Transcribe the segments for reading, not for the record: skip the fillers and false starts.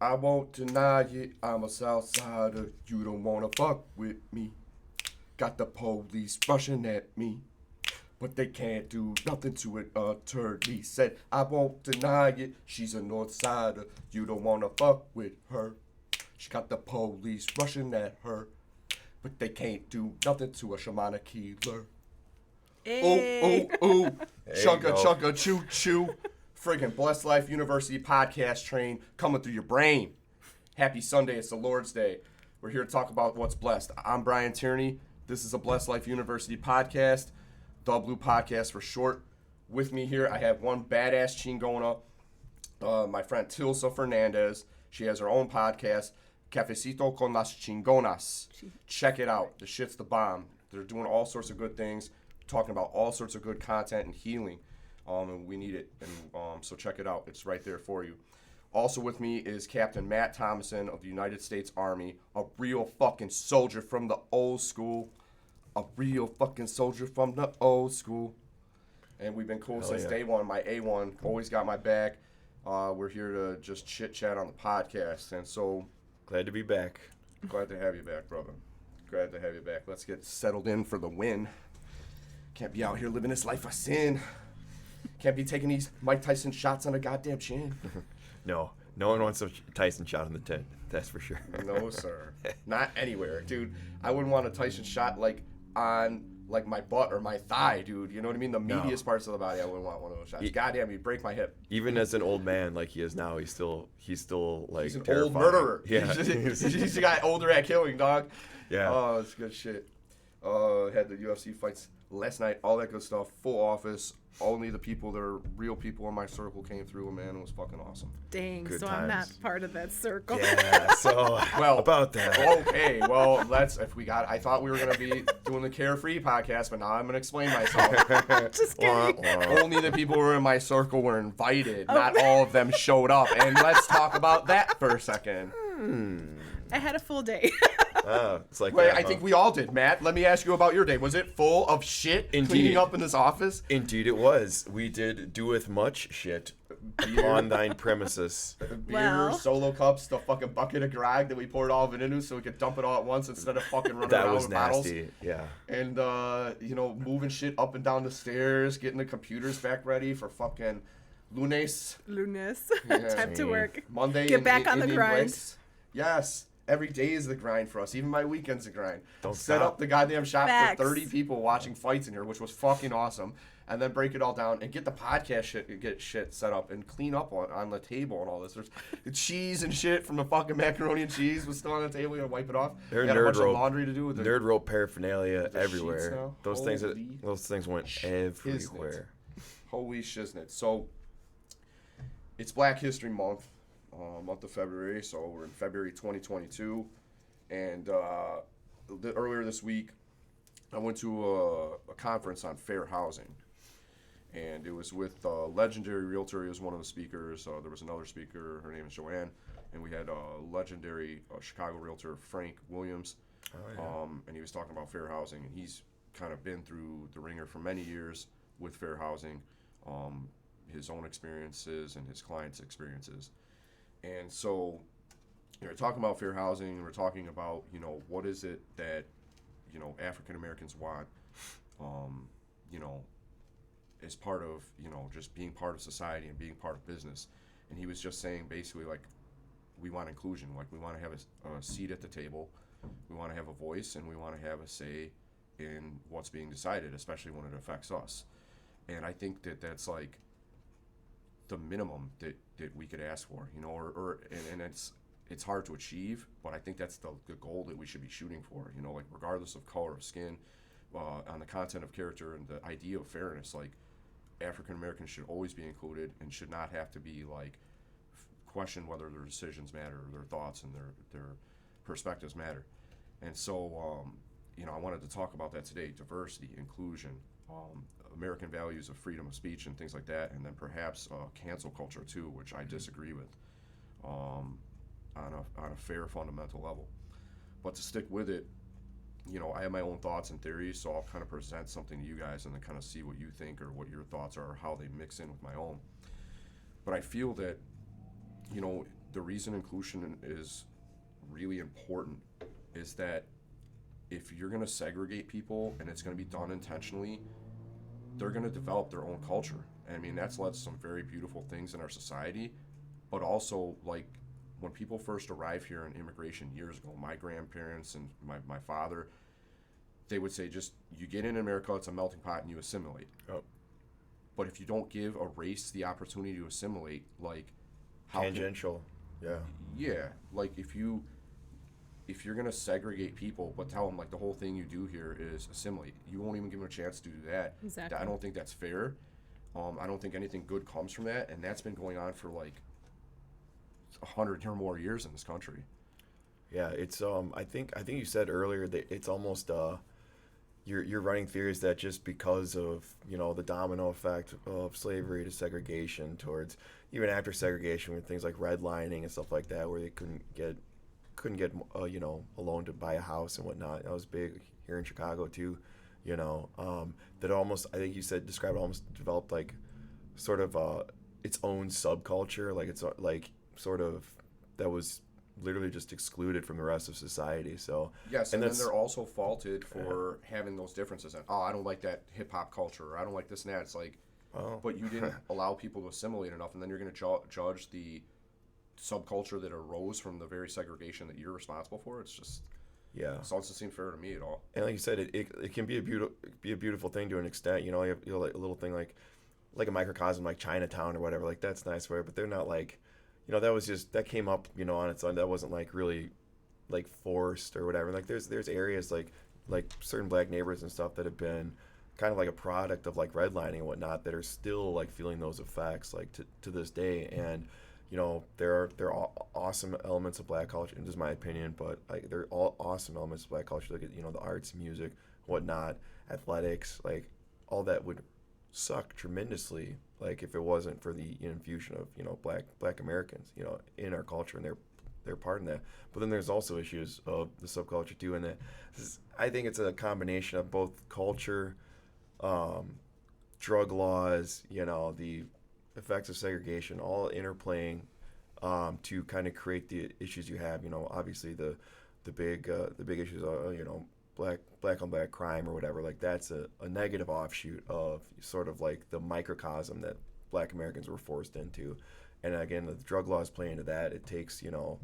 I won't deny it, I'm a Southsider. You don't wanna fuck with me. Got the police rushing at me, but they can't do nothing to it. Attorney said, I won't deny it. She's a Northsider. You don't wanna fuck with her. She got the police rushing at her, but they can't do nothing to a shamana killer. Hey. Ooh, ooh, ooh. There Chugga, you go. chugga, choo, choo. Friggin' Blessed Life University podcast train coming through your brain. Happy Sunday. It's the Lord's Day. We're here to talk about what's blessed. I'm Brian Tierney. This is a Blessed Life University podcast, BLU podcast for short. With me here, I have one badass Chingona, my friend Tilsa Fernandez. She has her own podcast, Cafecito con las Chingonas. Check it out. The shit's the bomb. They're doing all sorts of good things, talking about all sorts of good content and healing. And we need it, and so check it out. It's right there for you. Also with me is Captain Matt Thomassen of the United States Army, a real fucking soldier from the old school. A real fucking soldier from the old school. And we've been cool Hell since yeah. day one. My A1 always got my back. We're here to just chit-chat on the podcast. And so, Glad to be back. glad to have you back, brother. Glad to have you back. Let's get settled in for the win. Can't be out here living this life of sin. Can't be taking these Mike Tyson shots on the goddamn chin. No one wants a Tyson shot in the tent. That's for sure. No, sir. Not anywhere, dude. I wouldn't want a Tyson shot like on like my butt or my thigh, dude. You know what I mean? The No. meatiest parts of the body. I wouldn't want one of those shots. Ye- Goddamn, you'd break my hip. Even as an old man like he is now, he's still like He's an terrifying. old murderer. Yeah. He's got older at killing, dog. Yeah. Oh, it's good shit. Had the UFC fights last night. All that good stuff. Full office. Only the people that are real people in my circle came through, and man, it was fucking awesome. Dang, Good so I'm not times. part of that circle. Yeah. So Well, about that. Okay, well, I thought we were going to be doing the Carefree podcast, but now I'm going to explain myself. Just kidding. Only the people who were in my circle were invited. Not all of them showed up. And let's talk about that for a second. I had a full day. It's like Wait, that, I huh? think we all did, Matt. Let me ask you about your day. Was it full of shit Indeed. cleaning up in this office? Indeed it was. We did doeth much shit on thine premises. Beer, Well. solo cups, the fucking bucket of grog that we poured all of it into so we could dump it all at once instead of fucking running That around was with bottles. nasty. Yeah. And, moving shit up and down the stairs, getting the computers back ready for fucking lunes. Lunas. Yeah. Time to work. Monday. Get in back on the Indian grind. West. Yes. Every day is the grind for us. Even my weekend's the grind. Don't Set stop. up the goddamn shop Facts. for 30 people watching fights in here, which was fucking awesome. And then break it all down and get the podcast shit set up and clean up on the table and all this. There's the cheese and shit from the fucking macaroni and cheese was still on the table. You gotta wipe it off. There We had a bunch nerd of rope- laundry to do with the Nerd rope paraphernalia the sheets everywhere. now. Those Holy things went everywhere. Holy shiznit. So, it's Black History Month, month of February, so we're in February 2022. And earlier this week, I went to a conference on fair housing. And it was with a legendary realtor. He was one of the speakers. There was another speaker. Her name is Joanne. And we had a legendary Chicago realtor, Frank Williams. Oh, yeah. And he was talking about fair housing. And he's kind of been through the ringer for many years with fair housing, his own experiences and his clients' experiences. And so we're talking about fair housing. We're talking about, what is it that, African Americans want, as part of, just being part of society and being part of business. And he was just saying basically, like, we want inclusion. Like, we want to have a seat at the table. We want to have a voice, and we want to have a say in what's being decided, especially when it affects us. And I think that that's, like, the minimum that we could ask for, and it's hard to achieve, but I think that's the goal that we should be shooting for, like, regardless of color of skin, on the content of character and the idea of fairness, like, African Americans should always be included and should not have to be, like, questioned whether their decisions matter or their thoughts and their perspectives matter. And so, I wanted to talk about that today: diversity, inclusion, American values of freedom of speech and things like that, and then perhaps cancel culture too, which I disagree with on a fair fundamental level. But to stick with it, I have my own thoughts and theories, so I'll kind of present something to you guys and then kind of see what you think or what your thoughts are or how they mix in with my own. But I feel that, the reason inclusion is really important is that if you're going to segregate people and it's going to be done intentionally, they're going to develop their own culture. I mean, that's led to some very beautiful things in our society, but also, like, when people first arrived here in immigration years ago, my grandparents and my father, they would say, just, you get in America, it's a melting pot, and you assimilate. Oh. But if you don't give a race the opportunity to assimilate, like, how Tangential. yeah, like, if you're going to segregate people, but tell them, like, the whole thing you do here is assimilate, you won't even give them a chance to do that. Exactly. I don't think that's fair. I don't think anything good comes from that, and that's been going on for, like, 100 or more years in this country. Yeah, it's I think you said earlier that it's almost you're running theories that just because of, you know, the domino effect of slavery to segregation towards even after segregation with things like redlining and stuff like that, where they couldn't get you know, a loan to buy a house and whatnot. That was big here in Chicago too, you know. That almost, I think you said, described, almost developed like sort of its own subculture, like it's like sort of that was literally just excluded from the rest of society. So yes, and then they're also faulted for having those differences. And, I don't like that hip hop culture, or I don't like this and that. It's like, but you didn't allow people to assimilate enough, and then you're going to judge the subculture that arose from the very segregation that you're responsible for. It's just, yeah, it doesn't seem fair to me at all. And like you said, it can be a beautiful thing to an extent. You know, you have like a little thing like a microcosm like Chinatown or whatever. Like, that's nice, whatever. But they're not like, you know, that came up, you know, on its own. That wasn't like really like forced or whatever. Like there's areas like certain black neighborhoods and stuff that have been kind of like a product of like redlining and whatnot that are still like feeling those effects like to this day. And you know, there are awesome elements of black culture, and this is my opinion, but like they're all awesome elements of black culture. Look at, you know, the arts, music, whatnot, athletics, like all that would suck tremendously, like if it wasn't for the infusion of, you know, black Americans, you know, in our culture, and they're part in that. But then there's also issues of the subculture too, and that I think it's a combination of both culture, drug laws, you know, the effects of segregation, all interplaying to kind of create the issues you have. You know, obviously the big issues are, you know, black on black crime or whatever. Like, that's a negative offshoot of sort of like the microcosm that black Americans were forced into. And again, the drug laws play into that. It takes, you know,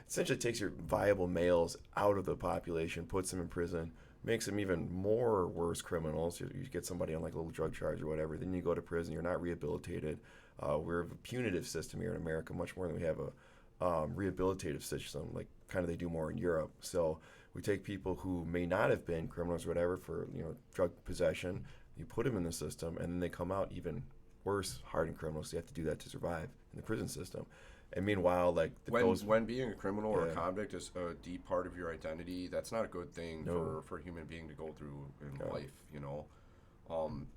essentially takes your viable males out of the population, puts them in prison, makes them even more worse criminals. You get somebody on like a little drug charge or whatever, then you go to prison, you're not rehabilitated. We're a punitive system here in America, much more than we have a rehabilitative system, like kind of they do more in Europe. So we take people who may not have been criminals or whatever for, you know, drug possession, you put them in the system, and then they come out even worse, hardened criminals. So you have to do that to survive in the prison system. And meanwhile, like when being a criminal or a convict is a deep part of your identity, that's not a good thing for a human being to go through in life, you know.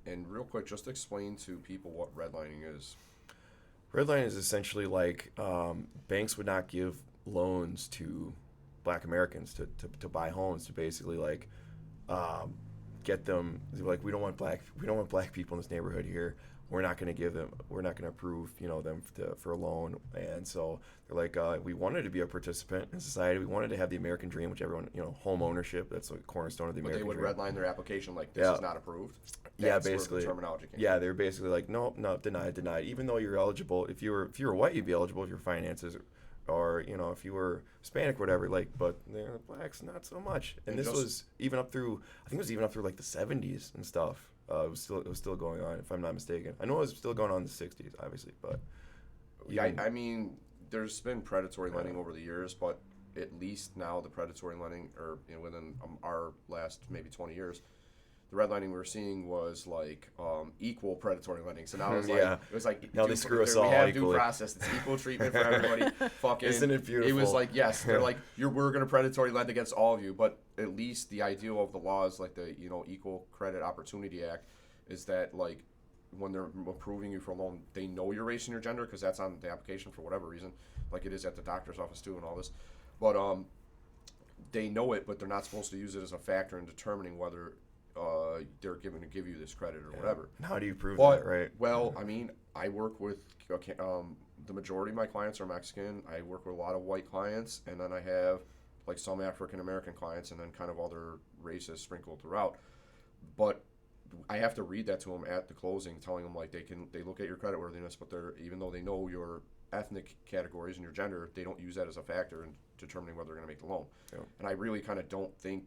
And real quick, just explain to people what redlining is. Redlining is essentially like banks would not give loans to black Americans to buy homes, to basically like get them, like, we don't want black people in this neighborhood here. We're not going to approve, you know, them for a loan. And so they're like, we wanted to be a participant in society. We wanted to have the American dream, which everyone, you know, home ownership, that's a cornerstone of the American dream. But they would redline their application like, this is not approved? That's basically. Where the terminology came they're basically like, no, denied. Even though you're eligible, if you were white, you'd be eligible if your finances, or, you know, if you were Hispanic, whatever, like, but they're blacks, not so much. And this was even up through, I think it was even up through like the 70s and stuff. It was still going on, if I'm not mistaken. I know it was still going on in the 60s, obviously, but yeah, I mean, there's been predatory lending over the years, but at least now the predatory lending, or, you know, within our last maybe 20 years, the redlining we were seeing was like equal predatory lending. So now it was like now they screw us all we have equally. Due process. It's equal treatment for everybody. Fucking, isn't it beautiful? It was like, yes, they're like, we're gonna predatory lend against all of you, but at least the ideal of the laws, like the, you know, Equal Credit Opportunity Act, is that like when they're approving you for a loan, they know your race and your gender, because that's on the application for whatever reason, like it is at the doctor's office too and all this. But they know it, but they're not supposed to use it as a factor in determining whether they're going to give you this credit or whatever. And how do you prove that, right? Well, I mean, I work with the majority of my clients are Mexican. I work with a lot of white clients, and then I have like some African American clients, and then kind of other races sprinkled throughout. But I have to read that to them at the closing, telling them like they look at your creditworthiness, but they're, even though they know your ethnic categories and your gender, they don't use that as a factor in determining whether they're going to make the loan. Yeah. And I really kind of don't think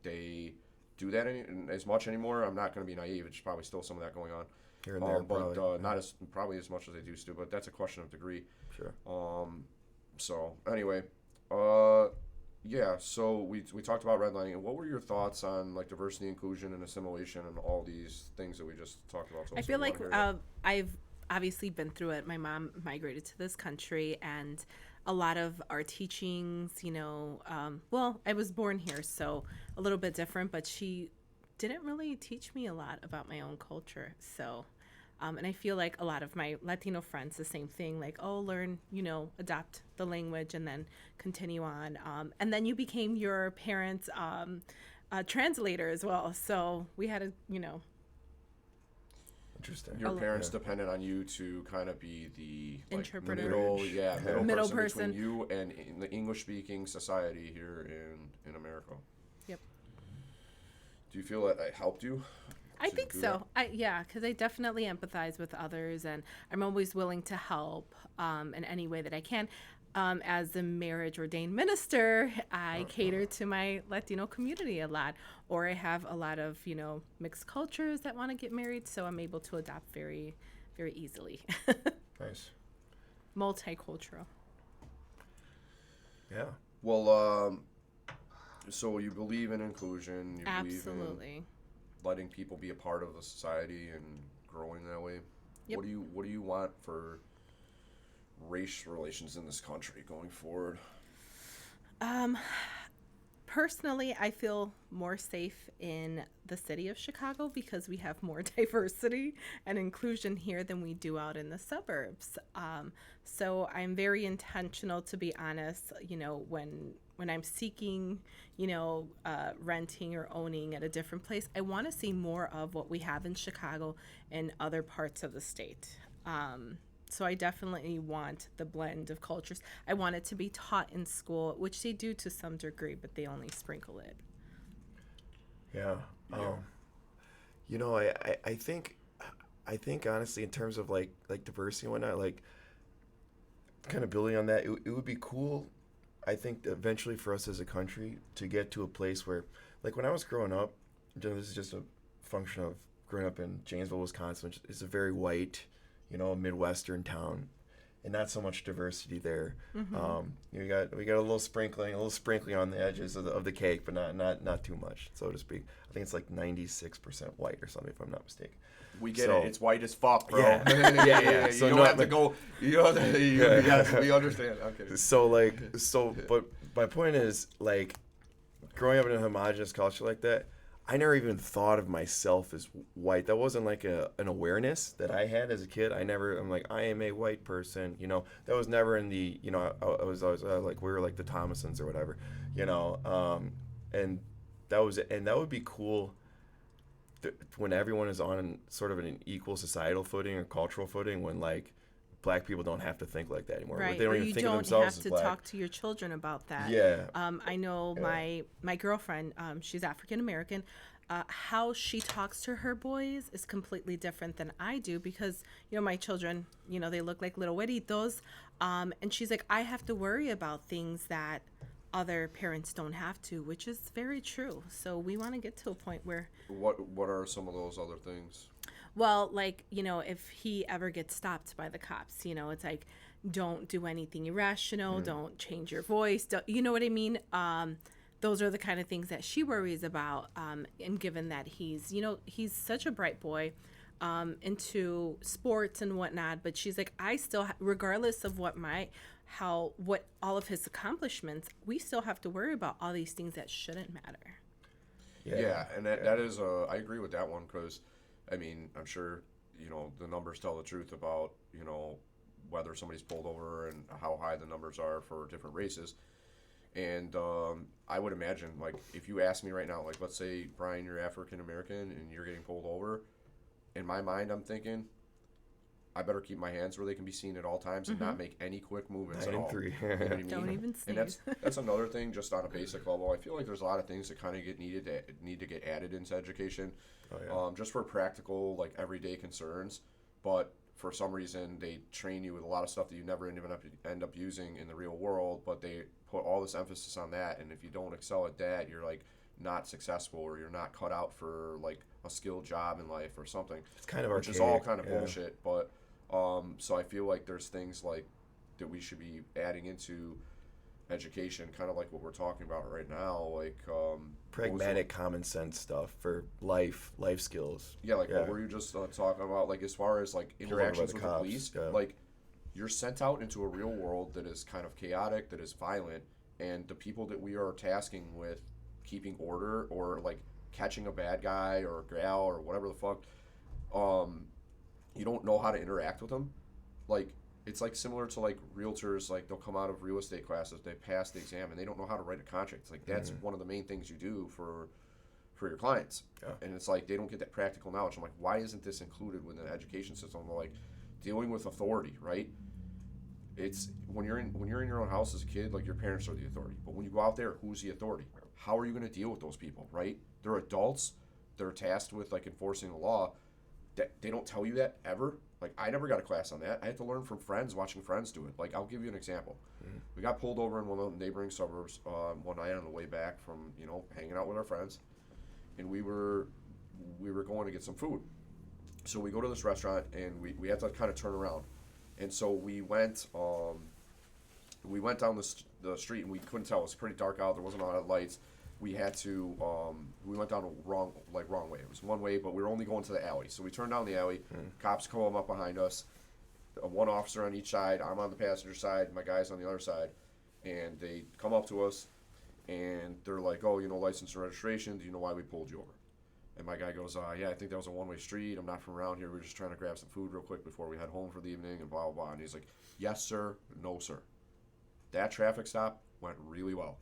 they do that as much anymore. I'm not going to be naive. It's probably still some of that going on. Here and there, but probably. not as probably as much as they used to. But that's a question of degree. Sure. So anyway, yeah. So we talked about redlining. And what were your thoughts on like diversity, inclusion, and assimilation, and all these things that we just talked about? So I feel like I've obviously been through it. My mom migrated to this country, and a lot of our teachings, well, I was born here, so a little bit different, but she didn't really teach me a lot about my own culture. So, and I feel like a lot of my Latino friends, the same thing, like, oh, learn, adopt the language and then continue on. And then you became your parents' translator as well. So we had to, Interesting. Your parents depended on you to kind of be the interpreter, middle person between you and in the English-speaking society here in America. Yep. Do you feel that it helped you? I think so. Because I definitely empathize with others, and I'm always willing to help in any way that I can. As a marriage ordained minister, I cater to my Latino community a lot, or I have a lot of, mixed cultures that want to get married, so I'm able to adopt very, very easily. Nice. Multicultural. Yeah. Well, so you believe in inclusion. You believe Absolutely. in letting people be a part of the society and growing that way. Yep. What do you want for race relations in this country going forward? Personally, I feel more safe in the city of Chicago because we have more diversity and inclusion here than we do out in the suburbs. So I'm very intentional, to be honest, when I'm seeking, renting or owning at a different place, I want to see more of what we have in Chicago and other parts of the state. So I definitely want the blend of cultures. I want it to be taught in school, which they do to some degree, but they only sprinkle it. Yeah. I think honestly, in terms of like diversity and whatnot, like kind of building on that, it would be cool, I think, eventually for us as a country to get to a place where, like when I was growing up, this is just a function of growing up in Janesville, Wisconsin, which is a very white, Midwestern town, and not so much diversity there. Mm-hmm. We got a little sprinkling on the edges of the cake, but not too much, so to speak. I think it's like 96% white or something, if I'm not mistaken. We get it. It's white as fuck, bro. Yeah. yeah. So you don't have to go. Yes, we understand. I'm kidding. But my point is, like, growing up in a homogenous culture like that, I never even thought of myself as white. That wasn't like an awareness that I had as a kid. I'm like, I am a white person. That was never in the, I was always like, we were like the Thomassens or whatever, and that would be cool when everyone is on sort of an equal societal footing or cultural footing, when like black people don't have to think like that anymore. Right. They don't or even you think don't of themselves have as to black. talk to your children about that. Yeah. I know my girlfriend, she's African American. How she talks to her boys is completely different than I do because, my children, they look like little güeritos. And she's like, I have to worry about things that other parents don't have to, which is very true. So we want to get to a point where... What are some of those other things? Well, like, if he ever gets stopped by the cops, it's like, don't do anything irrational, don't change your voice, you know what I mean? Those are the kind of things that she worries about. And given that he's such a bright boy, into sports and whatnot, but she's like, I still, regardless of what all of his accomplishments, we still have to worry about all these things that shouldn't matter. Yeah, and that is, I agree with that one because, I mean, I'm sure, the numbers tell the truth about, whether somebody's pulled over and how high the numbers are for different races. And I would imagine, like, if you ask me right now, like, let's say, Brian, you're African American and you're getting pulled over, in my mind, I'm thinking, I better keep my hands where they can be seen at all times and not make any quick movements at all. 9-3. You know what I mean? Don't even And that's another thing, just on a basic level. I feel like there's a lot of things that kind of need to get added into education, just for practical, like everyday concerns. But for some reason, they train you with a lot of stuff that you never end up using in the real world. But they put all this emphasis on that, and if you don't excel at that, you're like not successful, or you're not cut out for like a skilled job in life or something. It's kind of which archaic, is all kind of bullshit. But so I feel like there's things like that we should be adding into education, kind of like what we're talking about right now, like pragmatic common sense stuff for life skills. Yeah, like what were you just talking about, like as far as like interactions with the police, like you're sent out into a real world that is kind of chaotic, that is violent, and the people that we are tasking with keeping order or like catching a bad guy or a gal or whatever the fuck, you don't know how to interact with them. Like it's like similar to like realtors, like they'll come out of real estate classes, they pass the exam and they don't know how to write a contract. It's like that's one of the main things you do for your clients. And it's like they don't get that practical knowledge. I'm like, why isn't this included within the education system? Like dealing with authority, right? It's when you're in your own house as a kid, like your parents are the authority. But when you go out there, who's the authority? How are you going to deal with those people, right? They're adults. They're tasked with like enforcing the law. They don't tell you that ever. Like I never got a class on that. I had to learn from friends, watching friends do it. Like I'll give you an example. We got pulled over in one of the neighboring suburbs one night on the way back from hanging out with our friends, and we were going to get some food. So we go to this restaurant and we had to kind of turn around, and so we went down the street and we couldn't tell. It was pretty dark out. There wasn't a lot of lights. We had to we went down a wrong way. It was one way, but we were only going to the alley. So we turned down the alley. Cops come up behind us. One officer on each side. I'm on the passenger side. My guy's on the other side, and they come up to us, and they're like, "Oh, license and registration. Do you know why we pulled you over?" And my guy goes, "Yeah, I think that was a one-way street. I'm not from around here. We're just trying to grab some food real quick before we head home for the evening." And blah blah blah. And he's like, "Yes, sir. No, sir." That traffic stop went really well.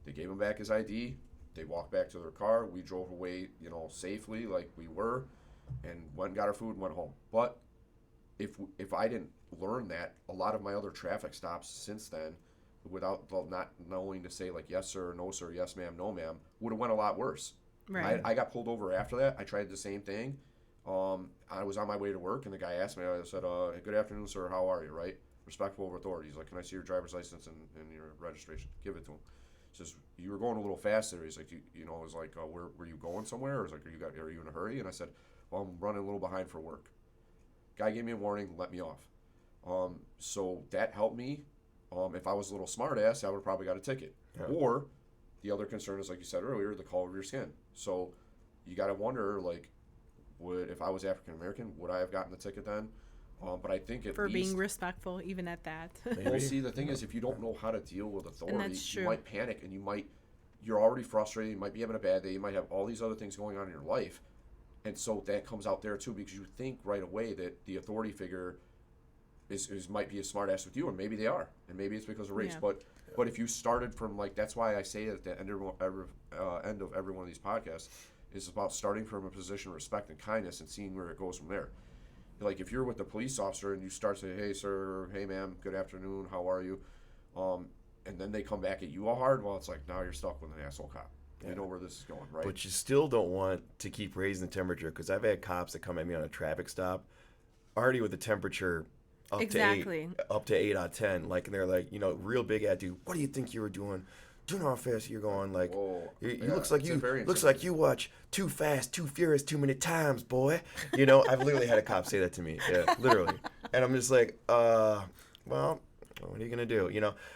They gave him back his ID. They walked back to their car. We drove away, safely like we were, and went and got our food and went home. But if I didn't learn that, a lot of my other traffic stops since then, without not knowing to say like yes sir, no sir, yes ma'am, no ma'am, would have went a lot worse. Right. I got pulled over after that. I tried the same thing. I was on my way to work, and the guy asked me. I said, "Good afternoon, sir. How are you?" Right? Respectful of authority. He's like, "Can I see your driver's license and your registration?" Give it to him. He says, "You were going a little fast there." He's like, I was like, were you going somewhere? I was like, are you in a hurry? And I said, "Well, I'm running a little behind for work." Guy gave me a warning, let me off. So that helped me. If I was a little smart ass, I would have probably got a ticket. Yeah. Or the other concern is, like you said earlier, the color of your skin. So you got to wonder, like, if I was African American, would I have gotten the ticket then? But I think at for least being respectful, even at that. Well, see, the thing is, if you don't know how to deal with authority, true. You might panic, and you're already frustrated. You might be having a bad day. You might have all these other things going on in your life, and so that comes out there too, because you think right away that the authority figure might be a smart ass with you, and maybe they are, and maybe it's because of race. Yeah. But if you started from that's why I say at the end of every one of these podcasts is about starting from a position of respect and kindness and seeing where it goes from there. Like if you're with the police officer and you start saying, "Hey sir, hey ma'am, good afternoon, how are you?" And then they come back at you all hard, well, it's like now you're stuck with an asshole cop. You know where this is going, right? But you still don't want to keep raising the temperature, because I've had cops that come at me on a traffic stop already with the temperature up to 8 out of 10, like, and they're like, real big attitude. "What do you think you were doing? Do you know how fast you're going? Like, looks like you watch Too Fast, Too Furious too many times, boy." I've literally had a cop say that to me. Yeah, literally. And I'm just like, well, what are you gonna do?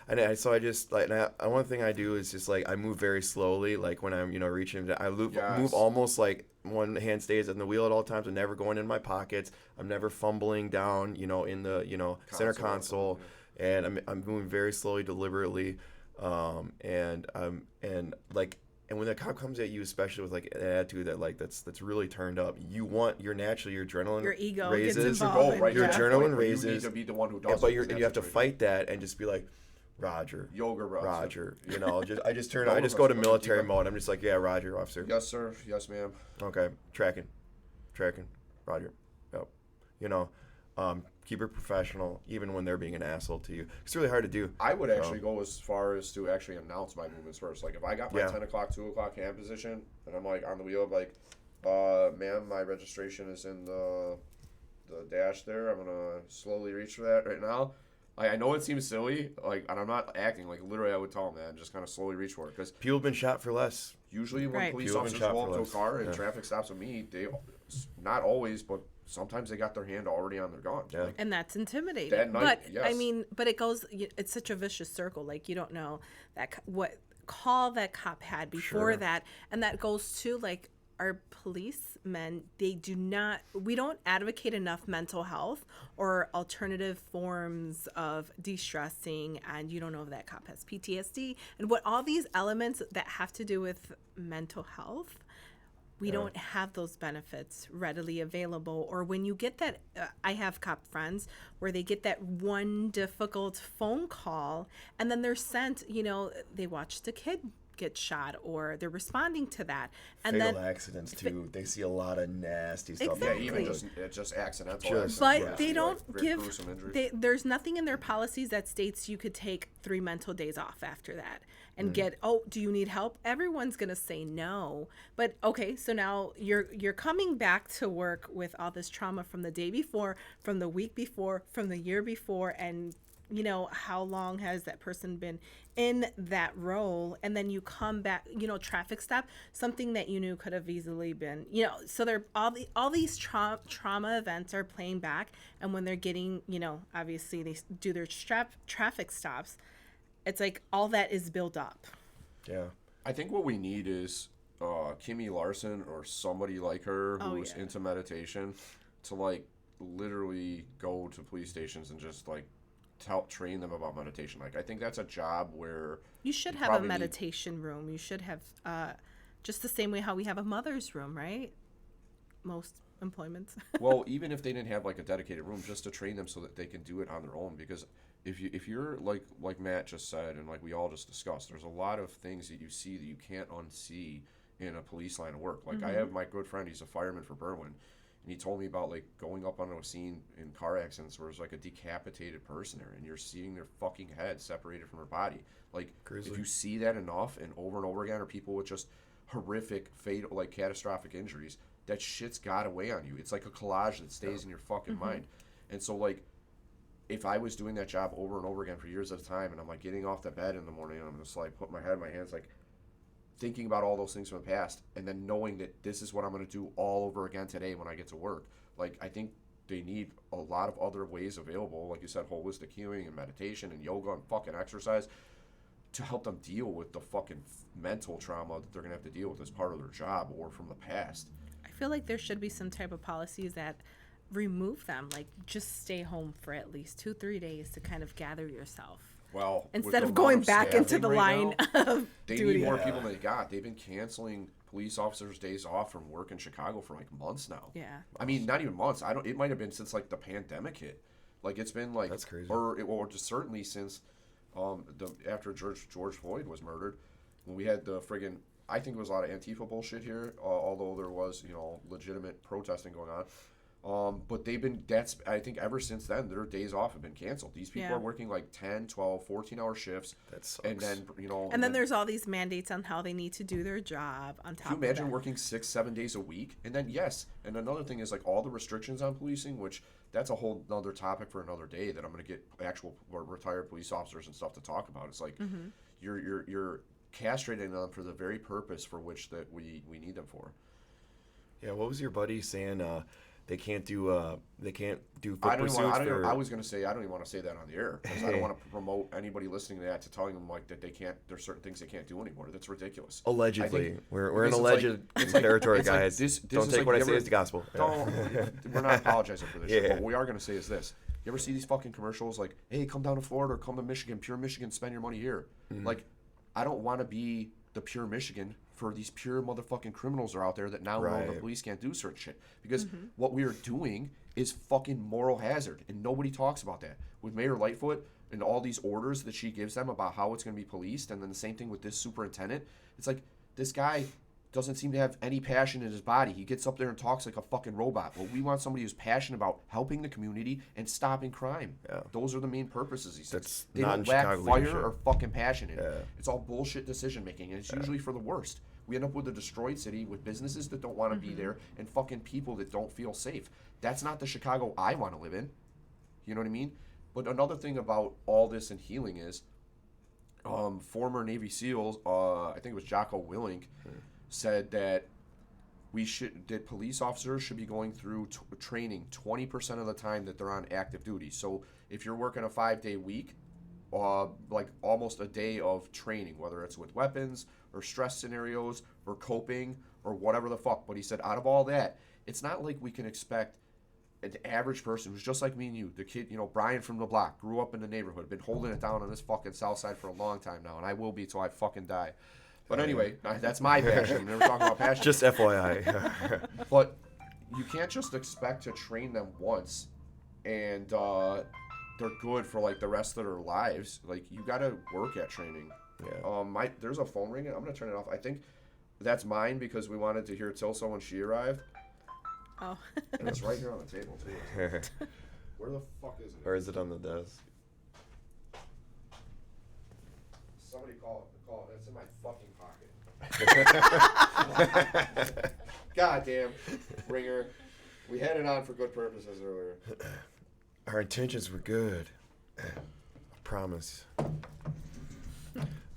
And so I just like, one thing I do is just like I move very slowly. Like when I'm reaching, I move almost like one hand stays on the wheel at all times. I'm never going in my pockets. I'm never fumbling down, in the center console, and I'm moving very slowly, deliberately. And when the cop comes at you, especially with like an attitude that's really turned up, your adrenaline, your ego raises, gets involved, right? Your adrenaline raises. You need to be the one who does but it. You have to fight that and just be like, "Roger, Roger. I just go to military mode. I'm just like, "Yeah, Roger, officer. Yes, sir. Yes, ma'am. Okay, tracking, Roger." Yep. Keep it professional, even when they're being an asshole to you. It's really hard to do. I would actually go as far as to actually announce my movements first. Like if I got my 10 o'clock, 2 o'clock hand position, and I'm like on the wheel, like, ma'am, my registration is in the dash there. I'm gonna slowly reach for that right now. Like, I know it seems silly, like, and I'm not acting like literally. I would tell them that and just kind of slowly reach for it because People have been shot for less. usually when police People have been officers shot go for up to a less. car and Yeah. traffic stops with me, they not always, but sometimes they got their hand already on their gun. Yeah. Like, And that's intimidating. That night, but yes. I mean, but it goes. It's such a vicious circle. Like you don't know what call that cop had before Sure. that, and that goes to like our policemen. They do not. We don't advocate enough mental health or alternative forms of de-stressing, and you don't know if that cop has PTSD and what all these elements that have to do with mental health. We don't have those benefits readily available. Or when you get that, I have cop friends where they get that one difficult phone call and then they're sent, they watched a kid get shot or they're responding to that. And Fatal then, accidents too. They see a lot of nasty stuff. yeah, Exactly. even just accidental. Just- but accidents. they Yeah. don't Like, very give, gruesome injuries. there's nothing in their policies that states you could take 3 mental days off after that and get, do you need help? Everyone's going to say no. But okay, so now you're coming back to work with all this trauma from the day before, from the week before, from the year before, and how long has that person been in that role? And then you come back, traffic stop, something that you knew could have easily been, so they're all these trauma events are playing back. And when they're getting, obviously they do their traffic stops, it's like all that is built up. Yeah. I think what we need is Kimmy Larson or somebody like her who's yeah. into meditation to like literally go to police stations and just like train them about meditation. Like I think that's a job where You should you have a probably need- meditation room. You should have just the same way how we have a mother's room, right? Most employments. well, even if they didn't have like a dedicated room, just to train them so that they can do it on their own. Because if you're like Matt just said and like we all just discussed, there's a lot of things that you see that you can't unsee in a police line of work. Like I have my good friend, he's a fireman for Berwyn, and he told me about like going up onto a scene in car accidents where there's like a decapitated person there and you're seeing their fucking head separated from their body. Like Grizzly. if you see that enough and over again, or people with just horrific, fatal, like catastrophic injuries, that shit's got away on you. It's like a collage that stays in your fucking mind. And so like if I was doing that job over and over again for years at a time and I'm like getting off the bed in the morning and I'm just like putting my head in my hands, like thinking about all those things from the past and then knowing that this is what I'm going to do all over again today when I get to work. Like I think they need a lot of other ways available, like you said, holistic healing and meditation and yoga and fucking exercise to help them deal with the fucking mental trauma that they're going to have to deal with as part of their job or from the past. I feel like there should be some type of policies that remove them, like just stay home for at least 2-3 days to kind of gather yourself. Well, with Instead the of going amount back into staffing the right line now, of they duty. need more people than they got. They've been canceling police officers' days off from work in Chicago for like months now. Yeah. I mean, not even months. It might have been since like the pandemic hit. Like it's been like That's crazy. or just certainly since after George Floyd was murdered, when we had the friggin' I think there was a lot of Antifa bullshit here, although there was legitimate protesting going on. But I think ever since then, their days off have been canceled. These people Yeah. are working like 10, 12, 14-hour shifts. That sucks. And then, And then there's all these mandates on how they need to do their job on top can you imagine of that. working 6-7 days a week? And then, yes. And another thing is like all the restrictions on policing, which that's a whole other topic for another day that I'm going to get actual retired police officers and stuff to talk about. It's like you're castrating them for the very purpose for which that we need them for. Yeah, what was your buddy saying? They can't do foot I pursuits. I was going to say I don't even want to say that on the air because I don't want to promote anybody listening to that to telling them like that they can't. There's certain things they can't do anymore. That's ridiculous. Allegedly, think- we're in because alleged it's like- territory, it's like guys. this Don't is take like what I you say ever- as the gospel. Don't. We're not apologizing for this. Yeah. Shit, but what we are going to say is this: you ever see these fucking commercials like, "Hey, come down to Florida or come to Michigan, pure Michigan, spend your money here." Like, I don't want to be the pure Michigan for these pure motherfucking criminals are out there that now know the Right. police can't do certain shit because what we are doing is fucking moral hazard and nobody talks about that with Mayor Lightfoot and all these orders that she gives them about how it's going to be policed, and then the same thing with this superintendent. It's like this guy doesn't seem to have any passion in his body. He gets up there and talks like a fucking robot. Well, we want somebody who's passionate about helping the community and stopping crime. Yeah. Those are the main purposes, he says. That's They not don't in lack Chicago fire leadership. or fucking passion in it. Yeah. It's all bullshit decision making, and it's usually for the worst. We end up with a destroyed city with businesses that don't want to be there and fucking people that don't feel safe. That's not the Chicago I want to live in. You know what I mean? But another thing about all this and healing is former Navy SEALs, I think it was Jocko Willink, said that police officers should be going through training 20% of the time that they're on active duty. So if you're working a 5-day week, like almost a day of training, whether it's with weapons or stress scenarios or coping or whatever the fuck. But he said out of all that, it's not like we can expect an average person who's just like me and you, the kid, Brian from the block, grew up in the neighborhood, been holding it down on this fucking south side for a long time now, and I will be till I fucking die. But anyway, that's my passion. We never talk about passion. Just FYI. But you can't just expect to train them once and they're good for like the rest of their lives. Like, you gotta work at training. Yeah. There's a phone ringing. I'm gonna turn it off. I think that's mine because we wanted to hear Tilsa when she arrived. Oh. And it's right here on the table too. Where the fuck is it? Or is it on the desk? Somebody call it. That's in my fucking pocket. Goddamn ringer. We had it on for good purposes earlier. Our intentions were good. I promise.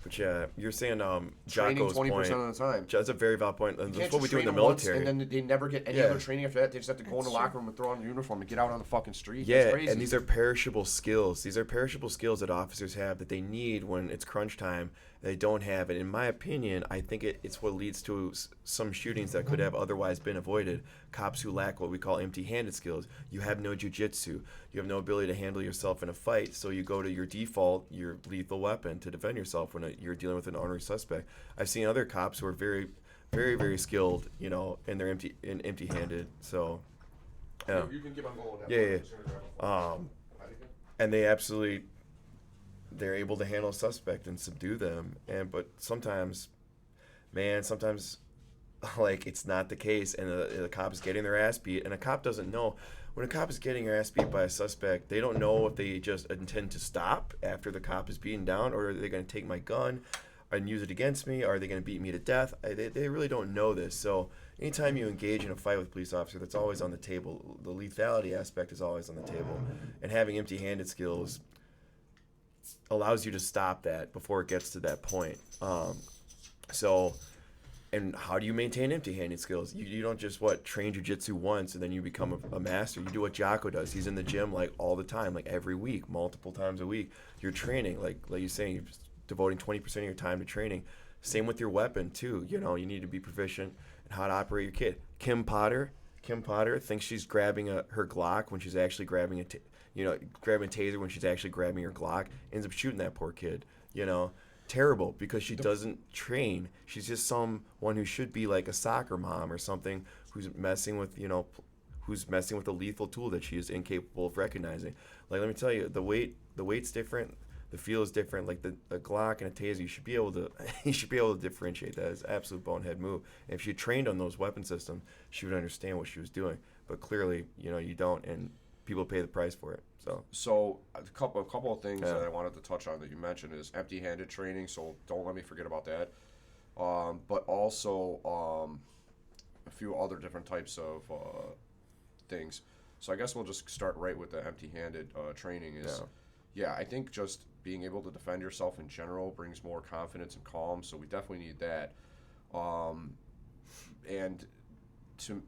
But yeah, you're saying Training Jocko's 20% point. of the time. That's a very valid point. And You that's can't what we just do in the train them once military. and then they never get any Yeah. other training after that. They just have to go in the That's locker room and throw on a uniform and get out on the fucking street. Yeah, That's crazy. and these are perishable skills. These are perishable skills that officers have that they need when it's crunch time. They don't have it. In my opinion, I think it's what leads to some shootings that could have otherwise been avoided. Cops who lack what we call empty-handed skills. You have no jiu-jitsu. You have no ability to handle yourself in a fight, so you go to your default, your lethal weapon to defend yourself when you're dealing with an ornery suspect. I've seen other cops who are very, very, very skilled, and they're empty-handed. So, yeah. You can keep on going. Yeah. And they're able to handle a suspect and subdue them. But sometimes, like, it's not the case, and the cop is getting their ass beat, and a cop doesn't know. When a cop is getting their ass beat by a suspect, they don't know if they just intend to stop after the cop is beaten down, or are they going to take my gun and use it against me? Are they going to beat me to death? They really don't know this. So anytime you engage in a fight with a police officer, that's always on the table. The lethality aspect is always on the table. And having empty-handed skills allows you to stop that before it gets to that point. And how do you maintain empty-handed skills? You don't just train jiu-jitsu once and then you become a master. You do what Jocko does. He's in the gym like all the time, like every week, multiple times a week. You're training, like you're saying, you're devoting 20% of your time to training. Same with your weapon too. You need to be proficient in how to operate your kit. Kim Potter thinks she's grabbing her Glock when she's actually grabbing grabbing a taser when she's actually grabbing her Glock. Ends up shooting that poor kid. Terrible, because she doesn't train. She's just someone who should be like a soccer mom or something, who's messing with a lethal tool that she is incapable of recognizing. Like, let me tell you, the weight's different, the feel is different. Like the Glock and a taser, you should be able to differentiate that. It's an absolute bonehead move. And if she trained on those weapon systems, she would understand what she was doing. But clearly, you don't, and people pay the price for it. So a couple of things that I wanted to touch on that you mentioned is empty-handed training. So don't let me forget about that. But also a few other different types of things. So I guess we'll just start right with the empty-handed training. I think just being able to defend yourself in general brings more confidence and calm. So we definitely need that. And to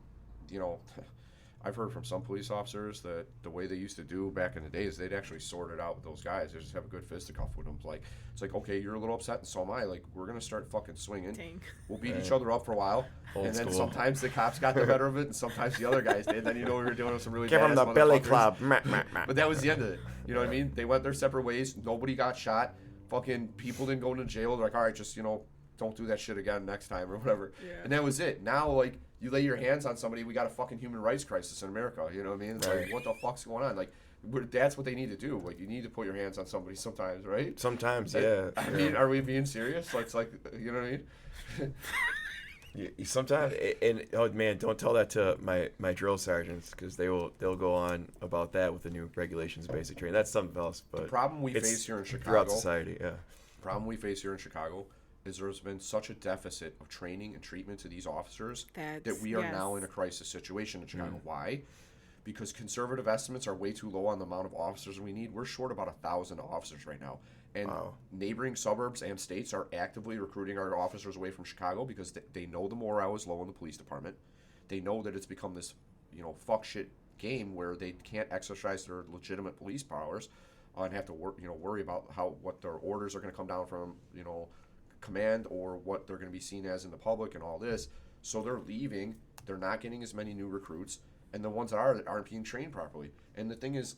I've heard from some police officers that the way they used to do back in the days, they'd actually sort it out with those guys. They just have a good fisticuff with them. It's like, okay, you're a little upset, and so am I. Like, we're going to start fucking swinging. Dang. We'll beat each other up for a while. Old then school. Sometimes the cops got the better of it, and sometimes the other guys did. Then we were dealing with some really Give badass him the belly motherfuckers. club. But that was the end of it. You know what I mean? They went their separate ways. Nobody got shot. Fucking people didn't go into jail. They're like, all right, just, don't do that shit again next time or whatever. Yeah. And that was it. Now, you lay your hands on somebody, we got a fucking human rights crisis in America. You know what I mean? Right. Like, what the fuck's going on? Like, that's what they need to do. Like, you need to put your hands on somebody sometimes, right? Sometimes, yeah. I mean, are we being serious? Like, you know what I mean? Sometimes, and oh man, don't tell that to my drill sergeants because they'll go on about that with the new regulations, basic training. That's something else. But The problem we it's face here in Chicago, throughout society, yeah. problem we face here in Chicago is there's been such a deficit of training and treatment to these officers that we are now in a crisis situation in Chicago. Why? Because conservative estimates are way too low on the amount of officers we need. We're short about 1,000 officers right now. And neighboring suburbs and states are actively recruiting our officers away from Chicago because they know the morale is low in the police department. They know that it's become this, fuck shit game where they can't exercise their legitimate police powers and have to worry about what their orders are going to come down from, command or what they're going to be seen as in the public and all this. So they're leaving. They're not getting as many new recruits, and the ones that aren't being trained properly. And the thing is,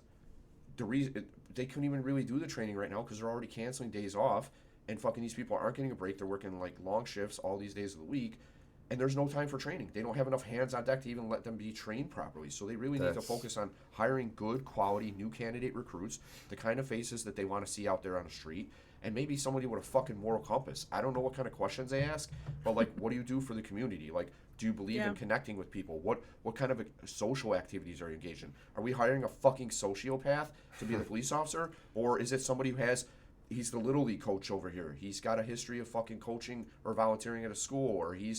the reason they couldn't even really do the training right now because they're already canceling days off, and fucking these people aren't getting a break. They're working like long shifts all these days of the week, and there's no time for training. They don't have enough hands on deck to even let them be trained properly. So they really need to focus on hiring good quality new candidate recruits, the kind of faces that they want to see out there on the street, and maybe somebody with a fucking moral compass. I don't know what kind of questions they ask, but like, what do you do for the community? Like, do you believe in connecting with people? What kind of social activities are you engaged in? Are we hiring a fucking sociopath to be the police officer? Or is it somebody who he's the Little League coach over here. He's got a history of fucking coaching or volunteering at a school, or he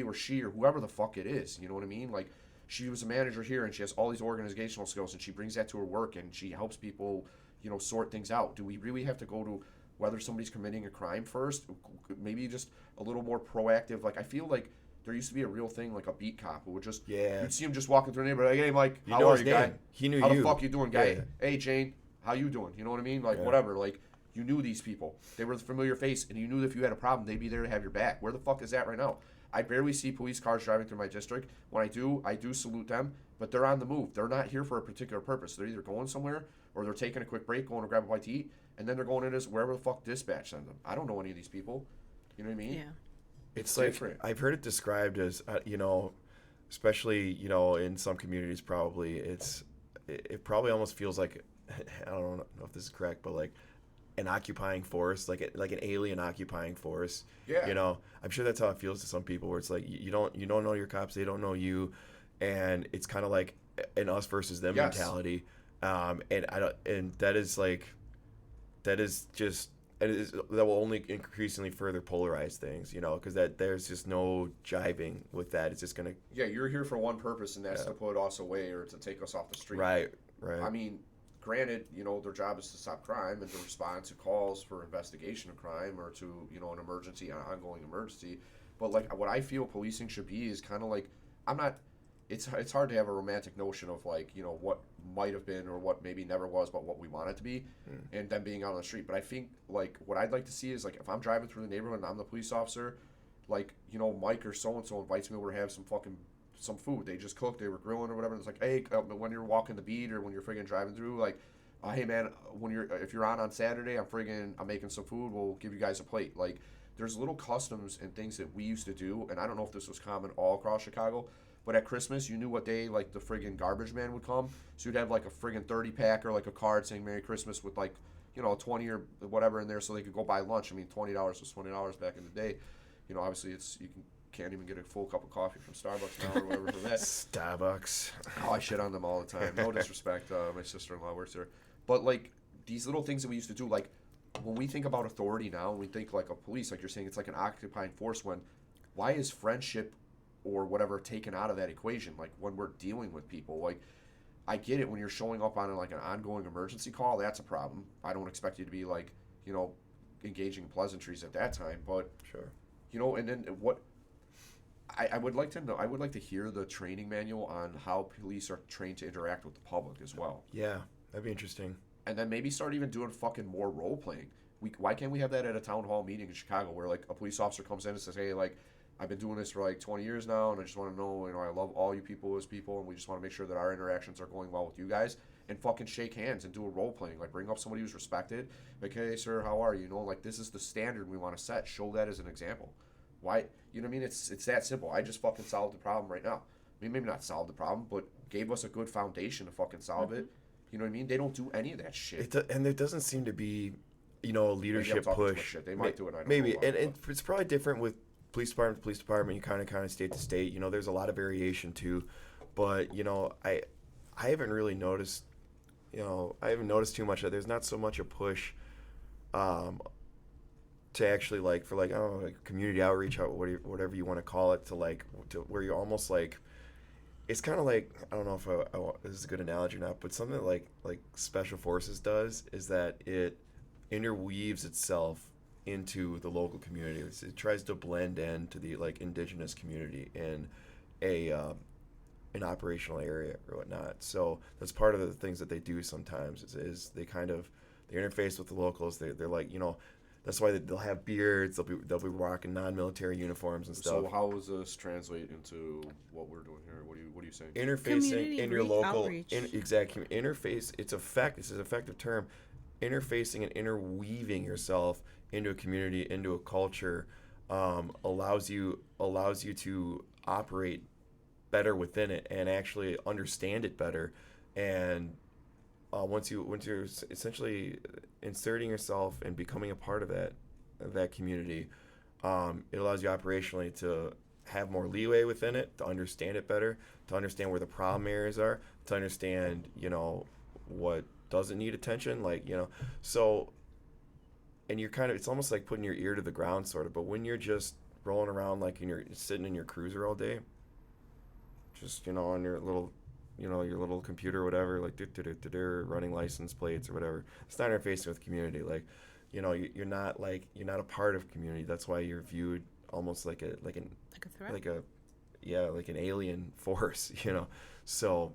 or she or whoever the fuck it is. You know what I mean? Like, she was a manager here and she has all these organizational skills and she brings that to her work and she helps people, sort things out. Do we really have to go to whether somebody's committing a crime first? Maybe just a little more proactive. Like, I feel like there used to be a real thing, like a beat cop who would just, you'd see him just walking through the neighborhood, like, hey, Mike, how are you, guy? He knew how you. the fuck you doing, guy? Yeah. Hey, Jane, how you doing? You know what I mean? Like, whatever. Like, you knew these people. They were the familiar face, and you knew that if you had a problem, they'd be there to have your back. Where the fuck is that right now? I barely see police cars driving through my district. When I do salute them, but they're on the move. They're not here for a particular purpose. They're either going somewhere, or they're taking a quick break, going to grab a bite to eat, and then they're going in as wherever the fuck dispatch sends them. I don't know any of these people. You know what I mean? Yeah. It's like different. I've heard it described as, especially in some communities, probably it probably almost feels like, I don't know if this is correct, but like an occupying force, like an alien occupying force. Yeah. I'm sure that's how it feels to some people, where it's like you don't know your cops, they don't know you, and it's kind of like an us versus them mentality. And that will only increasingly further polarize things, because there's just no jiving with that. It's just gonna. Yeah, you're here for one purpose, and that's to put us away or to take us off the street. Right. I mean, granted, their job is to stop crime and to respond to calls for investigation of crime or to, an emergency, an ongoing emergency. But like, what I feel policing should be is kind of like, it's hard to have a romantic notion of like, what might have been or what maybe never was, but what we want it to be, and then being out on the street. But I think like what I'd like to see is like, if I'm driving through the neighborhood and I'm the police officer, like, Mike or so-and-so invites me over to have some food. They just cooked, they were grilling or whatever. And it's like, hey, when you're walking the beat or when you're friggin' driving through, like, hey man, if you're on Saturday, I'm making some food, we'll give you guys a plate. Like, there's little customs and things that we used to do, and I don't know if this was common all across Chicago, but at Christmas, you knew what day, like, the friggin' garbage man would come. So you'd have, like, a friggin' 30-pack or, like, a card saying Merry Christmas with, like, 20 or whatever in there so they could go buy lunch. I mean, $20 was $20 back in the day. Obviously, can't even get a full cup of coffee from Starbucks now or whatever for that. Starbucks. Oh, I shit on them all the time. No disrespect. My sister-in-law works there. But, like, these little things that we used to do, like, when we think about authority now, and we think, like, a police, like you're saying, it's like an occupying force. Why is friendship or whatever taken out of that equation? Like, when we're dealing with people, like, I get it when you're showing up on like an ongoing emergency call, that's a problem. I don't expect you to be like, engaging in pleasantries at that time, but sure. And then what I would like to know, I would like to hear the training manual on how police are trained to interact with the public as well. Yeah, that'd be interesting. And then maybe start even doing fucking more role playing. Why can't we have that at a town hall meeting in Chicago where like a police officer comes in and says, hey, like, I've been doing this for like 20 years now, and I just want to know, I love all you people as people, and we just want to make sure that our interactions are going well with you guys, and fucking shake hands and do a role playing, like bring up somebody who's respected, like, hey sir, how are you? Like, this is the standard we want to set. Show that as an example. Why? You know what I mean? It's that simple. I just fucking solved the problem right now. I mean, maybe not solved the problem, but gave us a good foundation to fucking solve it. You know what I mean? They don't do any of that shit. And there doesn't seem to be, a leadership push. They might do it. I don't maybe, know and it's probably different with police department to police department, you kind of state to state. You know, there's a lot of variation too, but you know, I haven't really noticed. You know, I haven't noticed too much that there's not so much a push, to actually like for like I don't know like community outreach, whatever you want to call it, to where you're almost like. It's kind of like, I don't know if this is a good analogy or not, but something that like Special Forces does is that it interweaves itself into the local community. It tries to blend into the like indigenous community in an operational area or whatnot. So that's part of the things that they do sometimes is they interface with the locals. They're like, you know, that's why they'll have beards. They'll be rocking non-military uniforms and stuff. So how does this translate into what we're doing here? What are you saying? Interfacing Community in your local outreach. exactly interface. It's an effective term. Interfacing and interweaving yourself into a community, into a culture, allows you to operate better within it and actually understand it better. And once you're essentially inserting yourself and becoming a part of that community, it allows you operationally to have more leeway within it, to understand it better, to understand where the problem areas are, to understand, you know, what doesn't need attention, like, you know. So, and you're kind of, it's almost like putting your ear to the ground sort of, but when you're just rolling around like you're sitting in your cruiser all day, just, you know, on your little, you know, your little computer or whatever, like running license plates or whatever, it's not interfacing with community. Like, you know, you're not a part of community. That's why you're viewed almost like a threat, like an alien force, you know. So,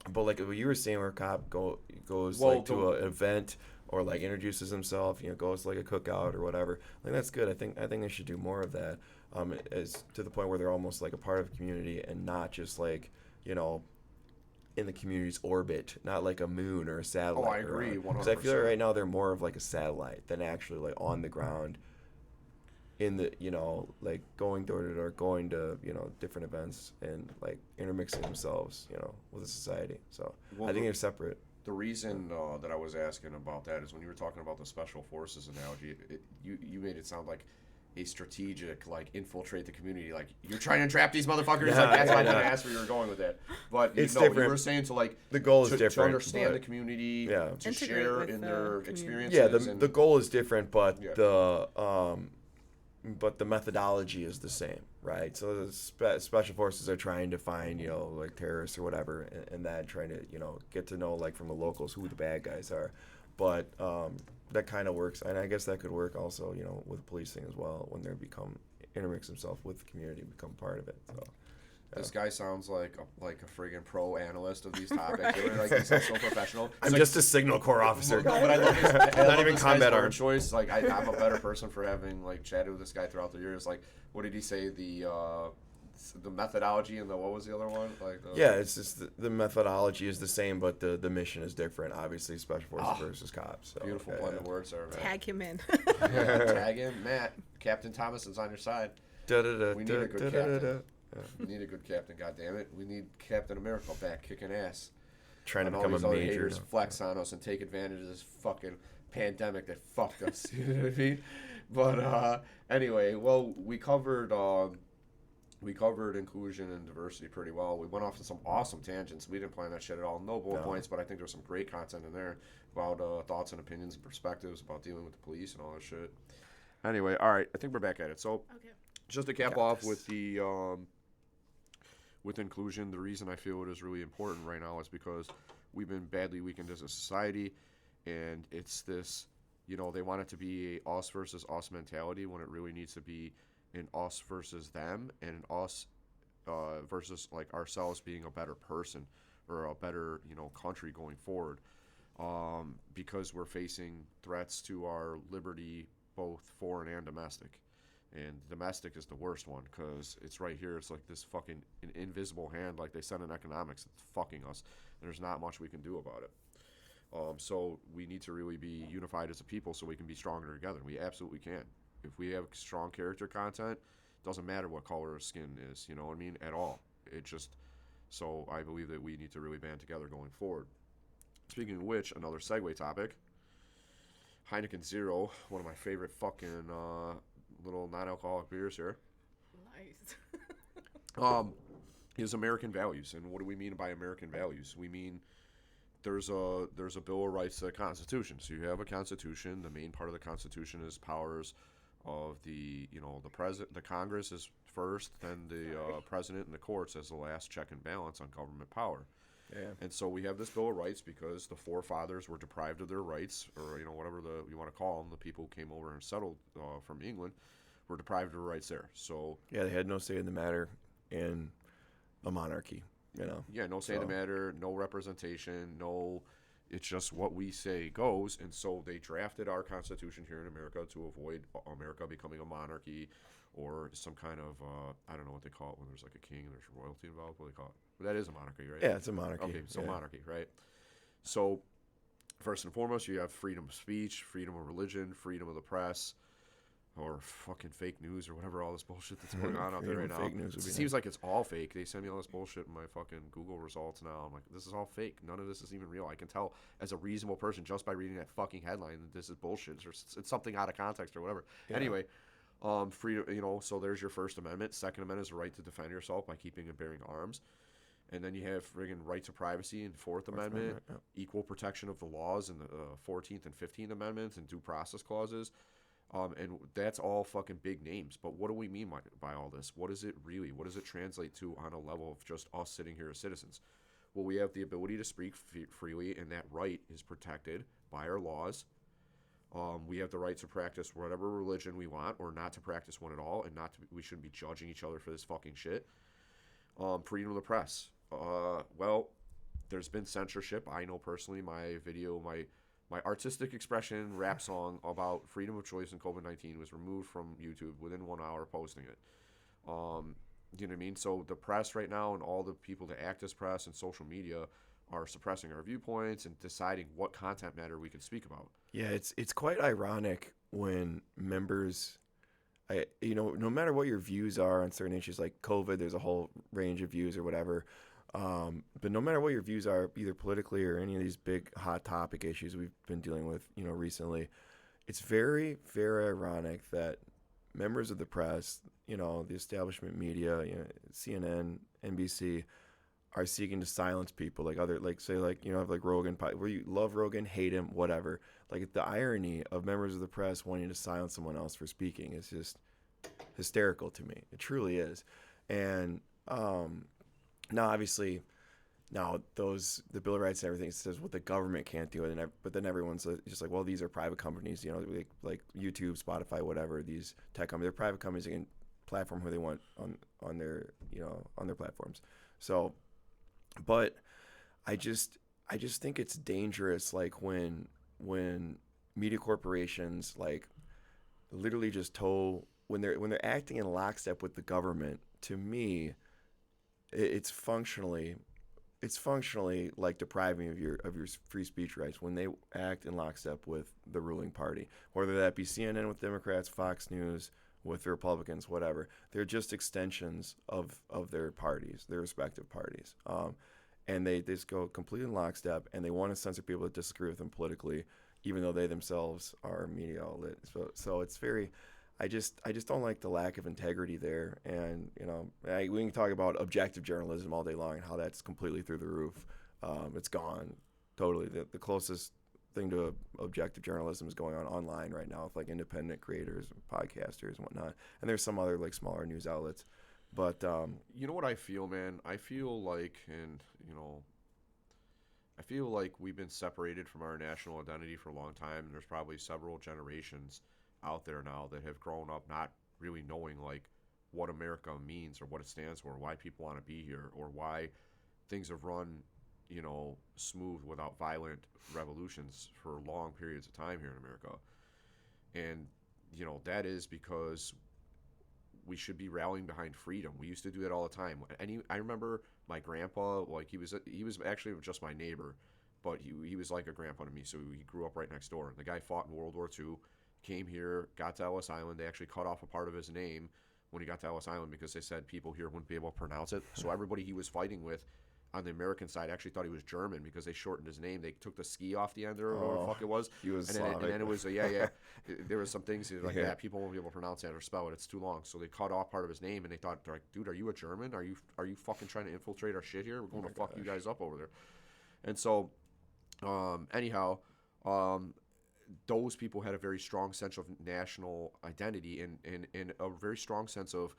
but like what you were saying, where a cop goes to an event or like introduces himself, you know, goes to like a cookout or whatever. Like that's good. I think they should do more of that, as to the point where they're almost like a part of the community and not just like, you know, in the community's orbit, not like a moon or a satellite. Oh, I agree, 100%. Because I feel like right now they're more of like a satellite than actually like on the ground, in the, you know, like going door to door, going to, you know, different events and like intermixing themselves, you know, with the society. So I think they're separate. The reason that I was asking about that is when you were talking about the Special Forces analogy, you made it sound like a strategic, like, infiltrate the community, like you're trying to trap these motherfuckers. Yeah, like that's why I yeah. didn't ask where you were going with that. But It's you different. were saying to like The goal is to different, understand but- the community, Yeah. to Integrate share with in the their community. experiences. Yeah, and the goal is different, but Yeah. the methodology is the same, right? So the special forces are trying to find, you know, like terrorists or whatever, and that trying to, you know, get to know like from the locals who the bad guys are. But that kind of works, and I guess that could work also, you know, with policing as well when they intermix themselves with the community, become part of it. So. This guy sounds like a friggin' pro analyst of these topics. Really, like, he sounds so professional. I'm just a signal corps officer. No, but I love his, I love even this combat guy's word arm. choice. Like, I'm a better person for having like chatted with this guy throughout the years. Like, what did he say? The methodology and what was the other one? Like, Yeah, it's just the methodology is the same, but the mission is different. Obviously, special forces versus cops. So, beautiful blend of words there, man. Tag him in. Tag in, Matt. Captain Thomassen's on your side. We need a good captain. We need a good captain. God damn it, we need Captain America back kicking ass. Trying to And all become these a other major. haters flex on us and take advantage of this fucking pandemic that fucked us. You know what I mean? But anyway, well, we covered inclusion and diversity pretty well. We went off on some awesome tangents. We didn't plan that shit at all. No bullet points, but I think there's some great content in there about thoughts and opinions and perspectives about dealing with the police and all that shit. Anyway, all right, I think we're back at it. So, Okay. just to cap off with the with inclusion, the reason I feel it is really important right now is because we've been badly weakened as a society, and it's this, you know, they want it to be a us versus us mentality when it really needs to be an us versus them, and an us versus like ourselves being a better person or a better, you know, country going forward, because we're facing threats to our liberty, both foreign and domestic. And domestic is the worst one because it's right here. It's like this fucking an invisible hand, like they said in economics, it's fucking us. And there's not much we can do about it. So we need to really be unified as a people so we can be stronger together. We absolutely can. If we have strong character content, it doesn't matter what color of skin is, you know what I mean, at all. It just, so I believe that we need to really band together going forward. Speaking of which, another segue topic, Heineken Zero, one of my favorite fucking little non-alcoholic beers here. Nice. Is American values. And what do we mean by American values? We mean there's a Bill of Rights to the Constitution. So you have a Constitution. The main part of the Constitution is powers of the president. The Congress is first, then the president and the courts as the last check and balance on government power. Yeah. And so we have this Bill of Rights because the forefathers were deprived of their rights, or whatever you want to call them. The people who came over and settled from England were deprived of their rights there. So Yeah, they had no say in the matter in a monarchy. yeah, no say in the matter, no representation, no. It's just what we say goes, and so they drafted our Constitution here in America to avoid America becoming a monarchy or some kind of I don't know what they call it when there's like a king and there's royalty involved. What do they call it? But that is a monarchy, right? Yeah, it's a monarchy. Okay, so yeah. monarchy, right? So first and foremost, you have freedom of speech, freedom of religion, freedom of the press, or fucking fake news or whatever, all this bullshit that's going on out there right now. Fake news would be It seems like it's all fake. They send me all this bullshit in my fucking Google results now. I'm like, this is all fake. None of this is even real. I can tell as a reasonable person just by reading that fucking headline that this is bullshit or it's something out of context or whatever. Yeah. Anyway, freedom, so there's your First Amendment. Second Amendment is the right to defend yourself by keeping and bearing arms. And then you have friggin' right to privacy in Fourth Amendment, yeah. equal protection of the laws in the 14th and 15th Amendments and due process clauses. And that's all fucking big names. But what do we mean by all this? What is it really? What does it translate to on a level of just us sitting here as citizens? Well, we have the ability to speak freely, and that right is protected by our laws. We have the right to practice whatever religion we want, or not to practice one at all, and we shouldn't be judging each other for this fucking shit. Freedom of the press. Well, there's been censorship. I know personally, my artistic expression rap song about freedom of choice in COVID-19 was removed from YouTube within 1 hour posting it. You know what I mean? So the press right now and all the people that act as press and social media are suppressing our viewpoints and deciding what content matter we can speak about. Yeah, it's quite ironic when members, no matter what your views are on certain issues like COVID, there's a whole range of views or whatever. But no matter what your views are, either politically or any of these big hot topic issues we've been dealing with, recently, it's very, very ironic that members of the press, the establishment media, CNN, NBC, are seeking to silence people like Rogan, where you love Rogan, hate him, whatever. Like the irony of members of the press wanting to silence someone else for speaking is just hysterical to me. It truly is. And now, obviously, the Bill of Rights and everything says what the government can't do it, but then everyone's just like, well, these are private companies, like YouTube, Spotify, whatever. These tech companies, they're private companies that can platform who they want on their platforms. So, but I just think it's dangerous, like when media corporations like literally just when they're acting in lockstep with the government. To me, it's functionally like depriving of your free speech rights when they act in lockstep with the ruling party, whether that be CNN with Democrats, Fox News with the Republicans, whatever. They're just extensions of their parties, their respective parties, and they just go completely in lockstep, and they want to censor people that disagree with them politically, even though they themselves are media outlet. So it's very. I just don't like the lack of integrity there, and we can talk about objective journalism all day long and how that's completely through the roof. It's gone totally. The closest thing to objective journalism is going on online right now with like independent creators, podcasters, and whatnot. And there's some other like smaller news outlets, but you know what I feel, man? I feel like we've been separated from our national identity for a long time, and there's probably several generations out there now that have grown up not really knowing like what America means or what it stands for, why people want to be here, or why things have run, smooth without violent revolutions for long periods of time here in America. And that is because we should be rallying behind freedom. We used to do that all the time. I remember my grandpa, like he was actually just my neighbor, but he was like a grandpa to me, so he grew up right next door. And the guy fought in World War II. Came here, got to Ellis Island. They actually cut off a part of his name when he got to Ellis Island because they said people here wouldn't be able to pronounce it. So everybody he was fighting with on the American side actually thought he was German because they shortened his name. They took the ski off the end there, or whatever the fuck it was. He was and then, Slavic. and then it was yeah. There was some things like Yeah. that. People won't be able to pronounce that or spell it. It's too long. So they cut off part of his name, and they're like, dude, are you a German? Are you fucking trying to infiltrate our shit here? We're going to fuck you guys up over there. And so, anyhow, those people had a very strong sense of national identity and a very strong sense of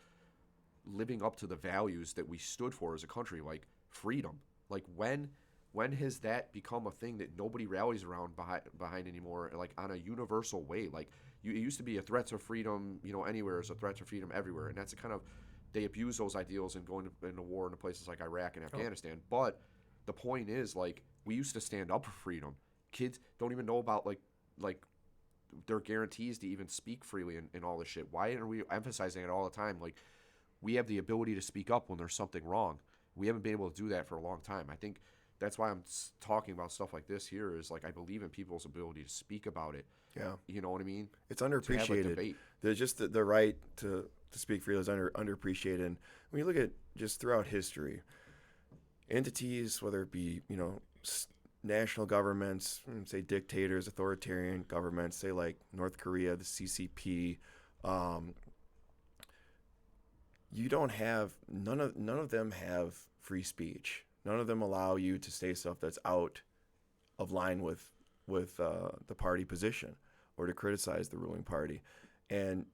living up to the values that we stood for as a country, like freedom. Like when has that become a thing that nobody rallies around behind anymore, like on a universal way? Like it used to be a threat to freedom, anywhere is a threat to freedom everywhere, and that's a kind of, they abuse those ideals and going into war in places like Iraq and Afghanistan. But the point is, like, we used to stand up for freedom. Kids don't even know about like their guarantees to even speak freely and all this shit. Why are we emphasizing it all the time? Like, we have the ability to speak up when there's something wrong. We haven't been able to do that for a long time. I think that's why I'm talking about stuff like this here, is like I believe in people's ability to speak about it. Yeah. You know what I mean? It's underappreciated. There's just the right to speak freely is underappreciated. And when you look at just throughout history, entities, whether it be, national governments, say dictators, authoritarian governments, say like North Korea, the CCP, you don't have, none of them have free speech. None of them allow you to say stuff that's out of line with the party position or to criticize the ruling party. And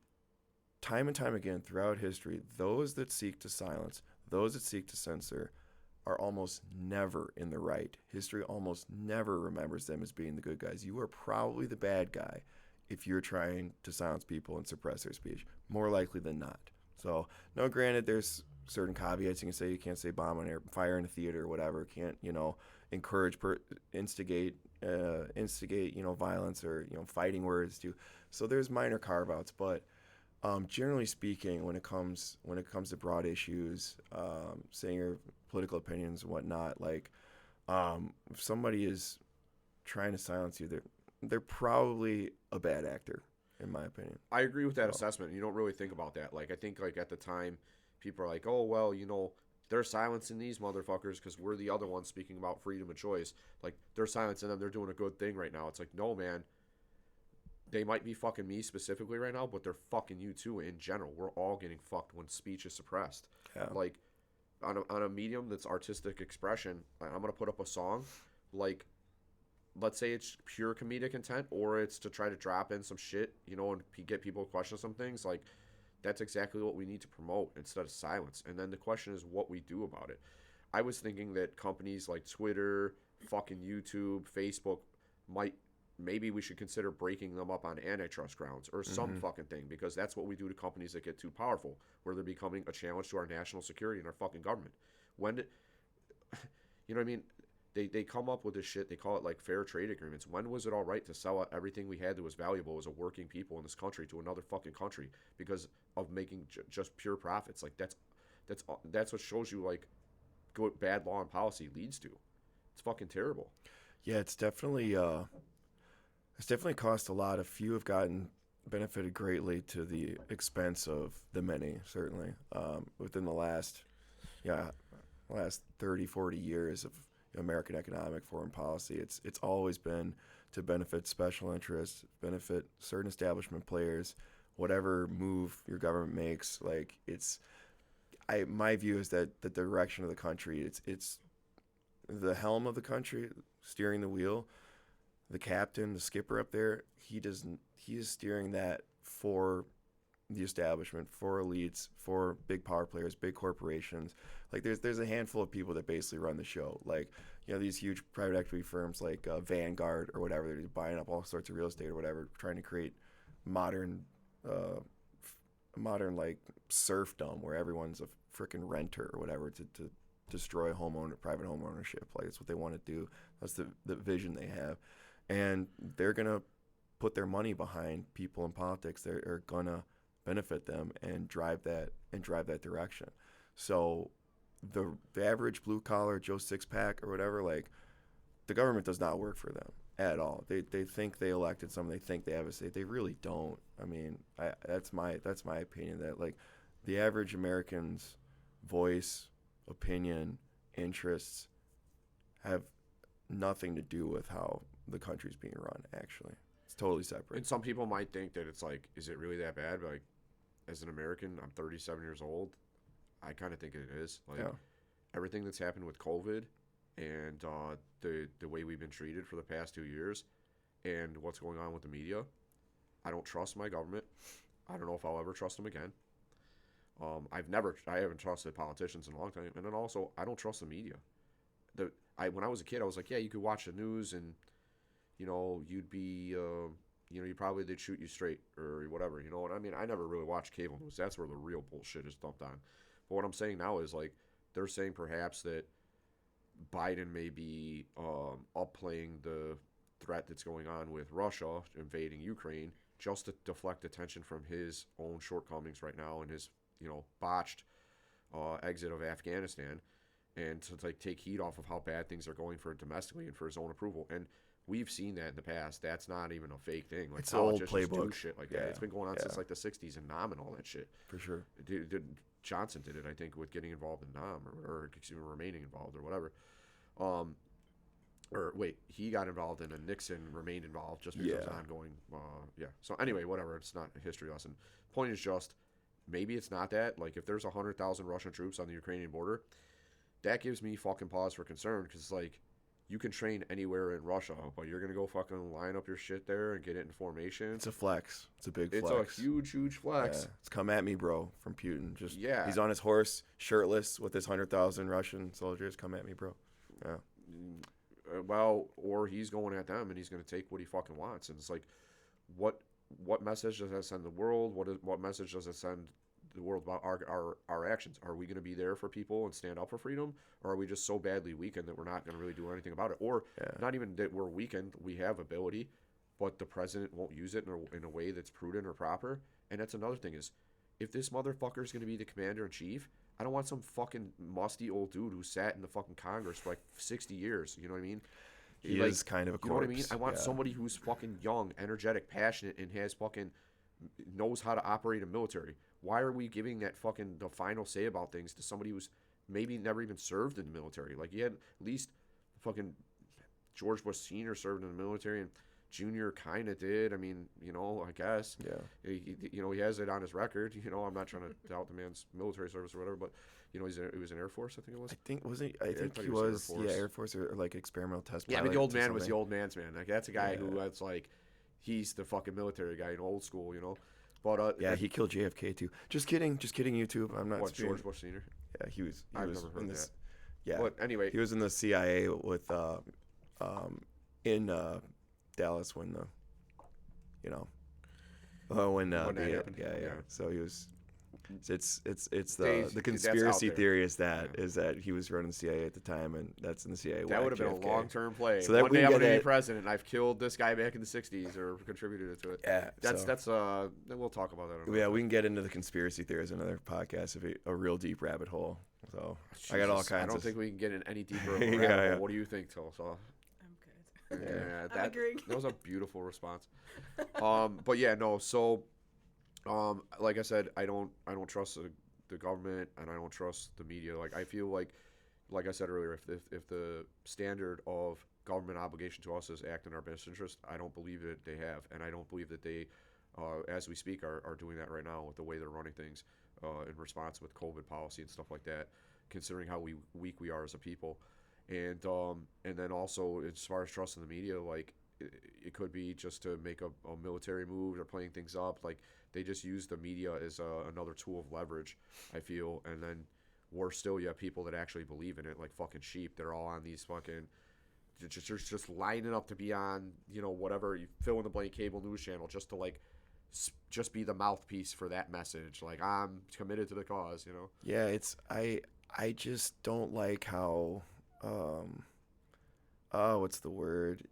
time again throughout history, those that seek to silence, those that seek to censor are almost never in the right. History almost never remembers them as being the good guys. You are probably the bad guy if you're trying to silence people and suppress their speech, more likely than not. So, no, granted, there's certain caveats. You can say you can't say bomb on air, fire in a theater, or whatever. Can't, encourage, instigate, violence or, fighting words too. So there's minor carve-outs, but generally speaking, when it comes to broad issues, saying your political opinions and whatnot, like if somebody is trying to silence you, they're probably a bad actor, in my opinion. I agree with that assessment. You don't really think about that. Like, I think, like, at the time, people are like, oh, well, they're silencing these motherfuckers because we're the other ones speaking about freedom of choice. Like, they're silencing them. They're doing a good thing right now. It's like, no, man. They might be fucking me specifically right now, but they're fucking you too in general. We're all getting fucked when speech is suppressed. Yeah. Like, on a medium that's artistic expression, I'm going to put up a song, like, let's say it's pure comedic intent, or it's to try to drop in some shit, and get people to question some things. Like, that's exactly what we need to promote instead of silence. And then the question is what we do about it. I was thinking that companies like Twitter, fucking YouTube, Facebook, maybe we should consider breaking them up on antitrust grounds or some fucking thing, because that's what we do to companies that get too powerful, where they're becoming a challenge to our national security and our fucking government. When did, you know what I mean? They come up with this shit. They call it like fair trade agreements. When was it all right to sell out everything we had that was valuable as a working people in this country to another fucking country because of making just pure profits? Like that's what shows you like what bad law and policy leads to. It's fucking terrible. Yeah, it's definitely cost a lot. A few have benefited greatly to the expense of the many, certainly, within the last 30, 40 years of American economic foreign policy. It's always been to benefit special interests, benefit certain establishment players, whatever move your government makes. Like, my view is that the direction of the country, it's the helm of the country, steering the wheel, the captain, the skipper up there, he is steering that for the establishment, for elites, for big power players, big corporations. Like, there's a handful of people that basically run the show. Like, these huge private equity firms like Vanguard or whatever, they're buying up all sorts of real estate or whatever, trying to create modern like serfdom where everyone's a freaking renter or whatever to destroy private home ownership. Like, that's what they want to do. That's the vision they have. And they're going to put their money behind people in politics that are going to benefit them and drive that direction. So the average blue collar Joe Sixpack or whatever, like, the government does not work for them at all. They think they elected someone, they think they have a say. They really don't. I mean, that's my opinion, that like the average American's voice, opinion, interests have nothing to do with how the country's being run, actually. It's totally separate. And some people might think that it's like, is it really that bad? But like, as an American, I'm 37 years old. I kind of think it is. Like, everything that's happened with COVID and the way we've been treated for the past 2 years and what's going on with the media, I don't trust my government. I don't know if I'll ever trust them again. I haven't trusted politicians in a long time. And then also, I don't trust the media. When I was a kid, I was like, yeah, you could watch the news and, you'd be, they'd shoot you straight or whatever. You know what I mean? I never really watched cable news. That's where the real bullshit is dumped on. But what I'm saying now is, like, they're saying perhaps that Biden may be upplaying the threat that's going on with Russia invading Ukraine just to deflect attention from his own shortcomings right now and his, botched exit of Afghanistan, and to like take heat off of how bad things are going for domestically and for his own approval. And we've seen that in the past. That's not even a fake thing. Like, it's an old politicians playbook. do shit like that. It's been going on since like the 60s and Nam and all that shit. For sure. Johnson did it, I think, with getting involved in Nam or remaining involved or whatever. He got involved and then Nixon remained involved just because it was ongoing. So anyway, whatever. It's not a history lesson. Point is just, maybe it's not that. Like, if there's 100,000 Russian troops on the Ukrainian border, that gives me fucking pause for concern, because, like, you can train anywhere in Russia, but you're going to go fucking line up your shit there and get it in formation. It's a flex. It's a big flex. It's a huge, huge flex. Yeah. It's come at me, bro, from Putin. Just, yeah. He's on his horse, shirtless, with his 100,000 Russian soldiers. Come at me, bro. Yeah. Well, or he's going at them and he's going to take what he fucking wants. And it's like, what message does that send the world? What message does it send the world about our actions? Are we going to be there for people and stand up for freedom? Or are we just so badly weakened that we're not going to really do anything about it? Or not even that we're weakened, we have ability, but the president won't use it in a way that's prudent or proper. And that's another thing is, if this motherfucker is going to be the commander-in-chief, I don't want some fucking musty old dude who sat in the fucking Congress for like 60 years. You know what I mean? He is kind of a corpse. You know what I mean? I want somebody who's fucking young, energetic, passionate, and knows how to operate a military. Why are we giving the final say about things to somebody who's maybe never even served in the military? Like, you had at least fucking George Bush Sr. served in the military, and Junior kind of did. I mean, I guess. Yeah. He has it on his record. I'm not trying to doubt the man's military service or whatever, but he was in Air Force, I think it was. I think he was Air Force or like experimental test pilot. Yeah, but the old man was the old man's man. Like, that's a guy who that's like, he's the fucking military guy, old school, But he killed JFK too. Just kidding, YouTube. I'm not. What, George Bush Sr.? Yeah, he was. I've never heard that. Yeah. But anyway, he was in the CIA with in Dallas when when that happened. Yeah. So he was. It's the conspiracy theory is that he was running the CIA at the time, and that's in the CIA. That would have been a long-term play. So that one day I'm going to be president, and I've killed this guy back in the '60s or contributed to it. Yeah, that's we'll talk about that. Yeah, we can get into the conspiracy theories in another podcast, a real deep rabbit hole. So Jesus, I got all kinds. I don't think we can get in any deeper of a rabbit hole. What do you think, Tilsa? I'm good. Yeah, I'm agreeing. That was a beautiful response. But yeah, no. So, like I said, I don't trust the government, and I don't trust the media. Like, I feel like I said earlier, if the standard of government obligation to us is act in our best interest, I don't believe that they have, and I don't believe that they, as we speak, are doing that right now with the way they're running things in response with COVID policy and stuff like that, considering how weak we are as a people. And then also, as far as trusting the media, like, it could be just to make a military move or playing things up. Like, they just use the media as another tool of leverage, I feel. And then worse still, you have people that actually believe in it, like fucking sheep. They're all on these fucking just lining up to be on, whatever, you fill in the blank cable news channel just to just be the mouthpiece for that message. Like, I'm committed to the cause, Yeah, I just don't like how what's the word?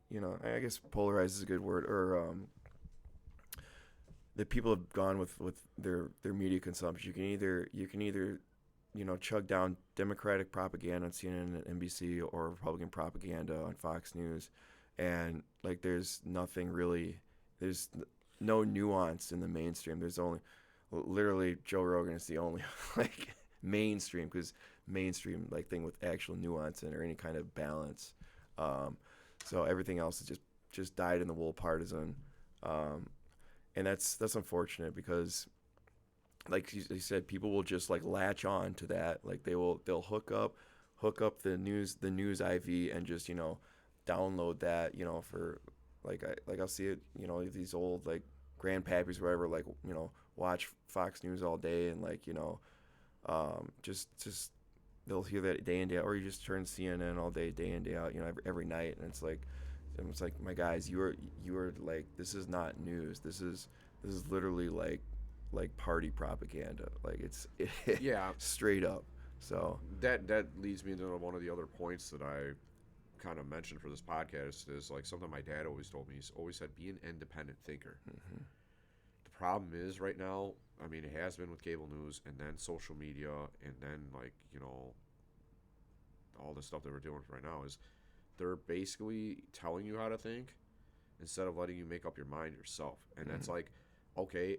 I guess polarized is a good word. Or that people have gone with their media consumption. You can either chug down Democratic propaganda on CNN and NBC, or Republican propaganda on Fox News, and like there's no nuance in the mainstream. There's only literally Joe Rogan is the only mainstream, because mainstream like thing with actual nuance and or any kind of balance. So everything else is just dyed in the wool partisan, and that's unfortunate because, like you said, people will just like latch on to that. Like they'll hook up the news IV and just download that for I'll see it these old like grandpappies or whatever like watch Fox News all day and just they'll hear that day in day out, or you just turn CNN all day in day out every night, and it's like my guys, you are like, this is not news, this is literally like party propaganda, like it's Yeah. straight up. So that leads me into one of the other points that I kind of mentioned for this podcast is like something my dad always told me. He's always said, be an independent thinker. mm-hmm. The problem is right now, I mean, it has been with cable news and then social media and then all the stuff that we're dealing with right now is they're basically telling you how to think instead of letting you make up your mind yourself. And that's like, okay,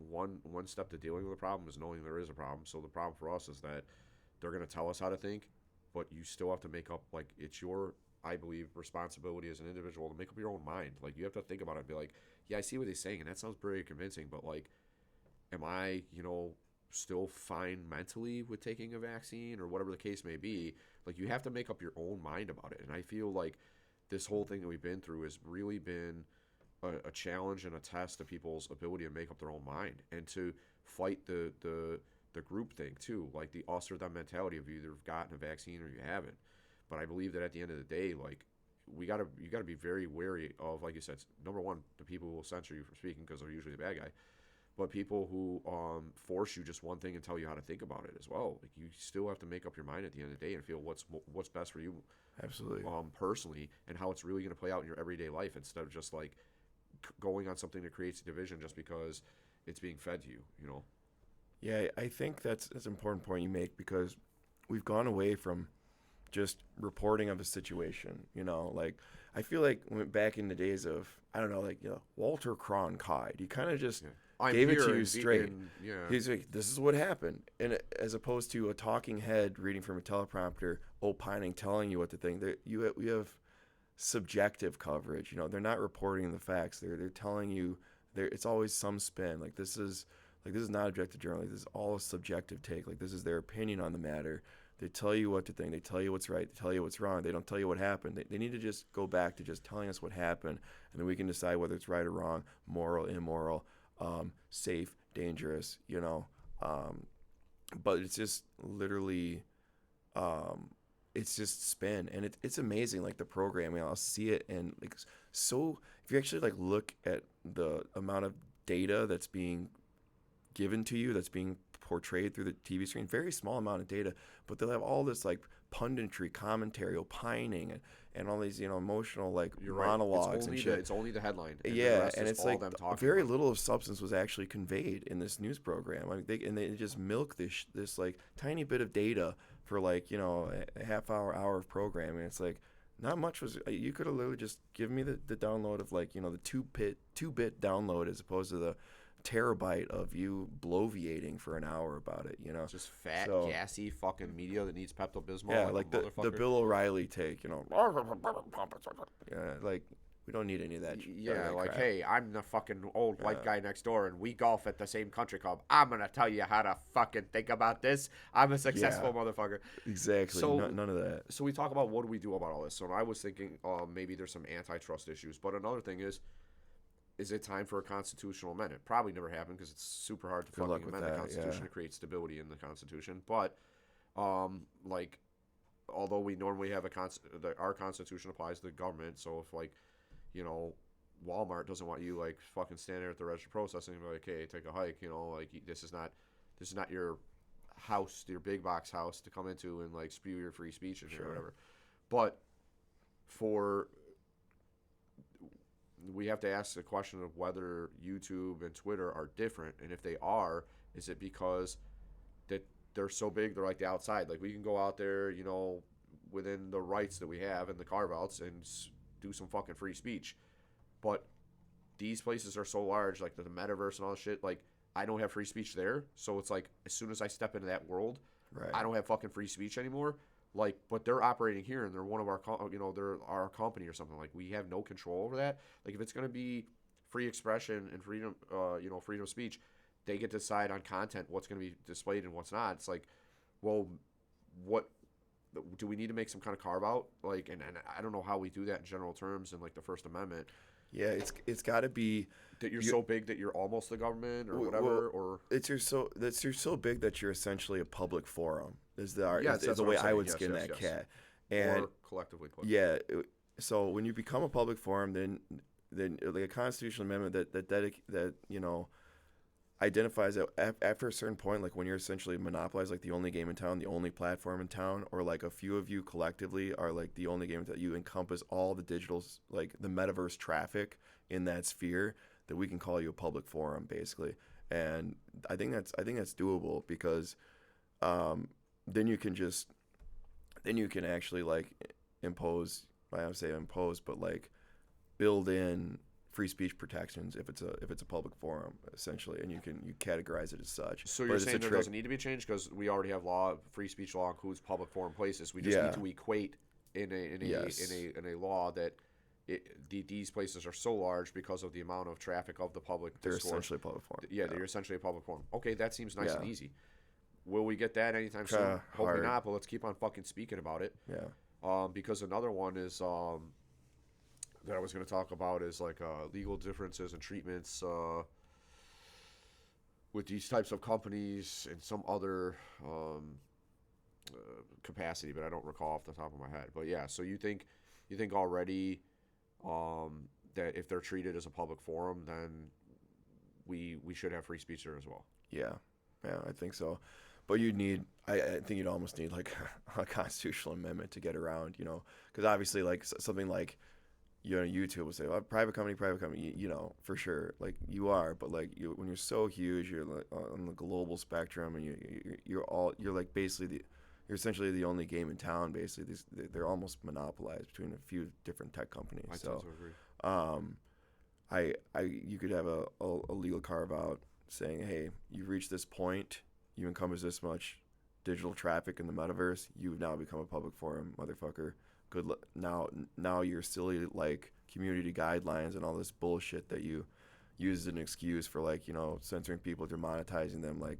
one step to dealing with the problem is knowing there is a problem. So the problem for us is that they're going to tell us how to think, but you still have to make up, like, it's your, I believe, responsibility as an individual to make up your own mind. Like, you have to think about it and be like, yeah, I see what he's saying, and that sounds very convincing, but, like, am I, still fine mentally with taking a vaccine or whatever the case may be? Like, you have to make up your own mind about it. And I feel like this whole thing that we've been through has really been a challenge and a test to people's ability to make up their own mind and to fight the group thing too, like the us or them mentality of you either have gotten a vaccine or you haven't. But I believe that at the end of the day, like, you gotta be very wary of, like you said, number one, the people who will censor you from speaking because they're usually the bad guy, but people who force you just one thing and tell you how to think about it as well. Like, you still have to make up your mind at the end of the day and feel what's best for you, absolutely, personally, and how it's really going to play out in your everyday life instead of just like going on something that creates a division just because it's being fed to you. Yeah, I think that's an important point you make, because we've gone away from just reporting of a situation. Like, I feel like back in the days of, I don't know, like, Walter Cronkite, he kind of just gave it to you straight. He's like, this is what happened. And as opposed to a talking head reading from a teleprompter, opining, telling you what to think, we have subjective coverage. They're not reporting the facts. They're telling you, it's always some spin. Like, this is not objective journalism. This is all a subjective take. Like, this is their opinion on the matter. They tell you what to think. They tell you what's right. They tell you what's wrong. They don't tell you what happened. They need to just go back to just telling us what happened, and then we can decide whether it's right or wrong, moral, immoral, safe, dangerous, but it's just literally, it's just spin, and it's amazing, like the programming. I'll see it, and like, so if you actually like look at the amount of data that's being given to you, that's being portrayed through the TV screen, very small amount of data, but they'll have all this like punditry, commentary, opining, and all these emotional like monologues and shit. It's only the headline. And and it's like very little of substance was actually conveyed in this news program. I mean, they just milk this like tiny bit of data for like a half hour of programming. It's like not much was. You could have literally just given me the download of like the 2-bit download as opposed to the terabyte of you bloviating for an hour about it. Just fat, gassy fucking media that needs Pepto-Bismol. Yeah, like the Bill O'Reilly take. Yeah, like, we don't need any of that. Yeah, like, hey, I'm the fucking old white guy next door, and we golf at the same country club. I'm gonna tell you how to fucking think about this. I'm a successful motherfucker. Exactly. So, none of that. So we talk about what do we do about all this. So I was thinking, maybe there's some antitrust issues, but another thing is it time for a constitutional amendment? Probably never happened because it's super hard to fucking amend the Constitution to create stability in the Constitution. But, like, although we normally have our Constitution applies to the government, so if like, Walmart doesn't want you like fucking standing there at the register processing and be like, hey, take a hike, like, this is not your house, your big box house to come into and like spew your free speech and or whatever. But we have to ask the question of whether YouTube and Twitter are different, and if they are, is it because that they're so big, they're like the outside, like we can go out there, within the rights that we have and the carve-outs and do some fucking free speech, but these places are so large, like the metaverse and all this shit, like I don't have free speech there. So it's like as soon as I step into that world, Right. I don't have fucking free speech anymore. Like, but they're operating here, and they're one of our, they're our company or something. Like, we have no control over that. Like, if it's gonna be free expression and freedom, freedom of speech, they get to decide on content, what's gonna be displayed and what's not. It's like, well, what do we need to make some kind of carve out? Like, and I don't know how we do that in general terms in like the First Amendment. Yeah, it's got to be That you're so big that you're almost the government or whatever, or you're so big that you're essentially a public forum. Is the Yes, is that's the what way I'm I saying. would Yes, skin yes, that yes. cat. And or collectively put. yeah, so when you become a public forum, then like a constitutional amendment that identifies that after a certain point, like when you're essentially monopolized, like the only game in town, the only platform in town, or like a few of you collectively are like the only game that you encompass all the digital, like the metaverse traffic in that sphere, that we can call you a public forum basically. And I think that's doable, because then you can actually like impose, I don't say impose, but like build in free speech protections if it's a public forum essentially, and you categorize it as such. So you're saying there doesn't need to be a change because we already have free speech law includes public forum places. We just need to equate in a law that these places are so large because of the amount of traffic of the public. They're discourse. Essentially a public forum. Yeah, they're essentially a public forum. Okay, that seems nice and easy. Will we get that anytime soon? Hard. Hopefully not, but let's keep on fucking speaking about it. Yeah. Because another one is that I was going to talk about is like legal differences and treatments with these types of companies and some other capacity, but I don't recall off the top of my head. But yeah, so you think already that if they're treated as a public forum, then we should have free speech there as well. Yeah, I think so. But I think you'd almost need like a constitutional amendment to get around, because obviously like something like, YouTube will say, well, private company, for sure, like you are, but like when you're so huge, you're like on the global spectrum, and you're like basically you're essentially the only game in town. Basically, they're almost monopolized between a few different tech companies. I tend to agree. You could have a legal carve out saying, hey, you've reached this point, you encompass this much digital traffic in the metaverse, you've now become a public forum, motherfucker. Good. Now your silly like community guidelines and all this bullshit that you use as an excuse for like censoring people, demonetizing them, like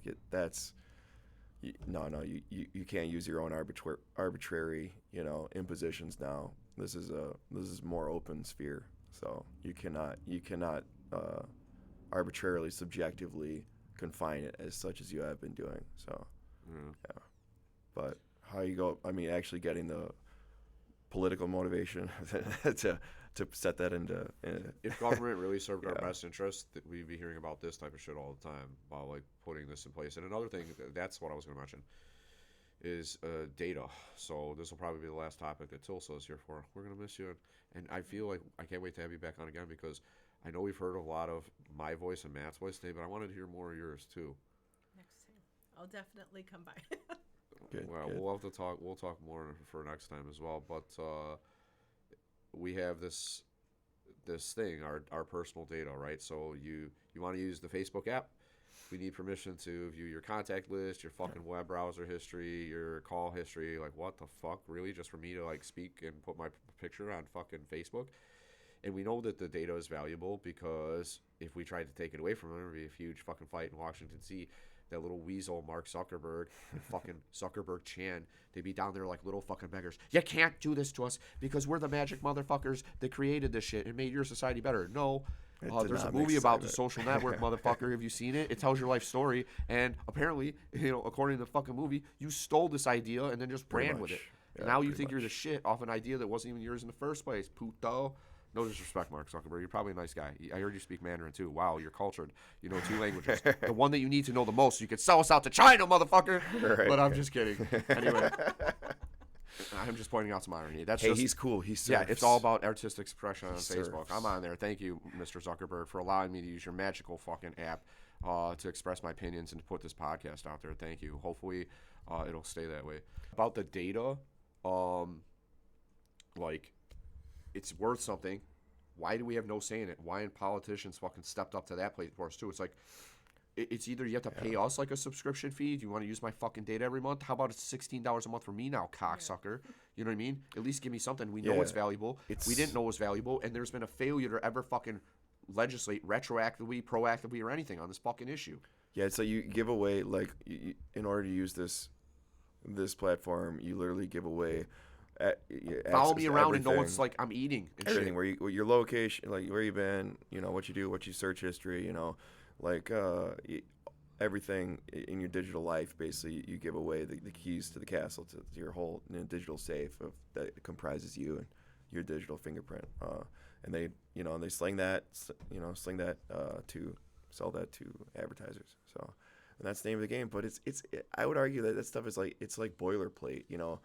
you can't use your own arbitrary impositions now. This is more open sphere, so you cannot arbitrarily subjectively confine it as such as you have been doing. So yeah, but how you go? I mean, actually getting the political motivation to set that into. If government really served our best interest, we'd be hearing about this type of shit all the time about like putting this in place. And another thing, that's what I was going to mention, is data. So this will probably be the last topic that Tilsa is here for. We're going to miss you, and I feel like I can't wait to have you back on again, because I know we've heard a lot of my voice and Matt's voice today, but I wanted to hear more of yours too. Next time, I'll definitely come by. Good, well, good. we'll have to talk. We'll talk more for next time as well. But we have this thing, our personal data, right? So you want to use the Facebook app? We need permission to view your contact list, your fucking web browser history, your call history. Like, what the fuck, really? Just for me to like speak and put my picture on fucking Facebook? And we know that the data is valuable, because if we tried to take it away from them, it would be a huge fucking fight in Washington, D.C. That little weasel Mark Zuckerberg and fucking Zuckerberg Chan, they'd be down there like little fucking beggars. You can't do this to us because we're the magic motherfuckers that created this shit and made your society better. No. There's a movie about the social network, motherfucker. Have you seen it? It tells your life story. And apparently, according to the fucking movie, you stole this idea and then just ran with it. Yeah, and now you think you're the shit off an idea that wasn't even yours in the first place. Puto. No disrespect, Mark Zuckerberg. You're probably a nice guy. I heard you speak Mandarin, too. Wow, you're cultured. You know 2 languages. The one that you need to know the most, so you can sell us out to China, motherfucker. Right. But I'm just kidding. Anyway, I'm just pointing out some irony. He's cool. He's yeah, it's all about artistic expression on Facebook. surfs. I'm on there. Thank you, Mr. Zuckerberg, for allowing me to use your magical fucking app to express my opinions and to put this podcast out there. Thank you. Hopefully, it'll stay that way. About the data, like, it's worth something. Why do we have no say in it? Why aren't politicians fucking stepped up to that place for us too? It's like, it's either you have to pay us like a subscription fee. Do you want to use my fucking data every month? How about it's $16 a month for me now, cocksucker? You know what I mean? At least give me something. We know it's valuable. We didn't know it was valuable, and there's been a failure to ever fucking legislate retroactively, proactively, or anything on this fucking issue. Yeah, so you give away, like, in order to use this platform, you literally give away Follow me around and know everything. what's like I'm eating and Everything, shit. where your location, like where you've been, you know, what you do, what you search history, you know, like everything in your digital life. Basically, you give away the keys to the castle, to your whole digital safe that comprises you and your digital fingerprint. And they, you know, and they sling that to sell that to advertisers. So, and that's the name of the game. But I would argue that stuff is like, it's like boilerplate. You know,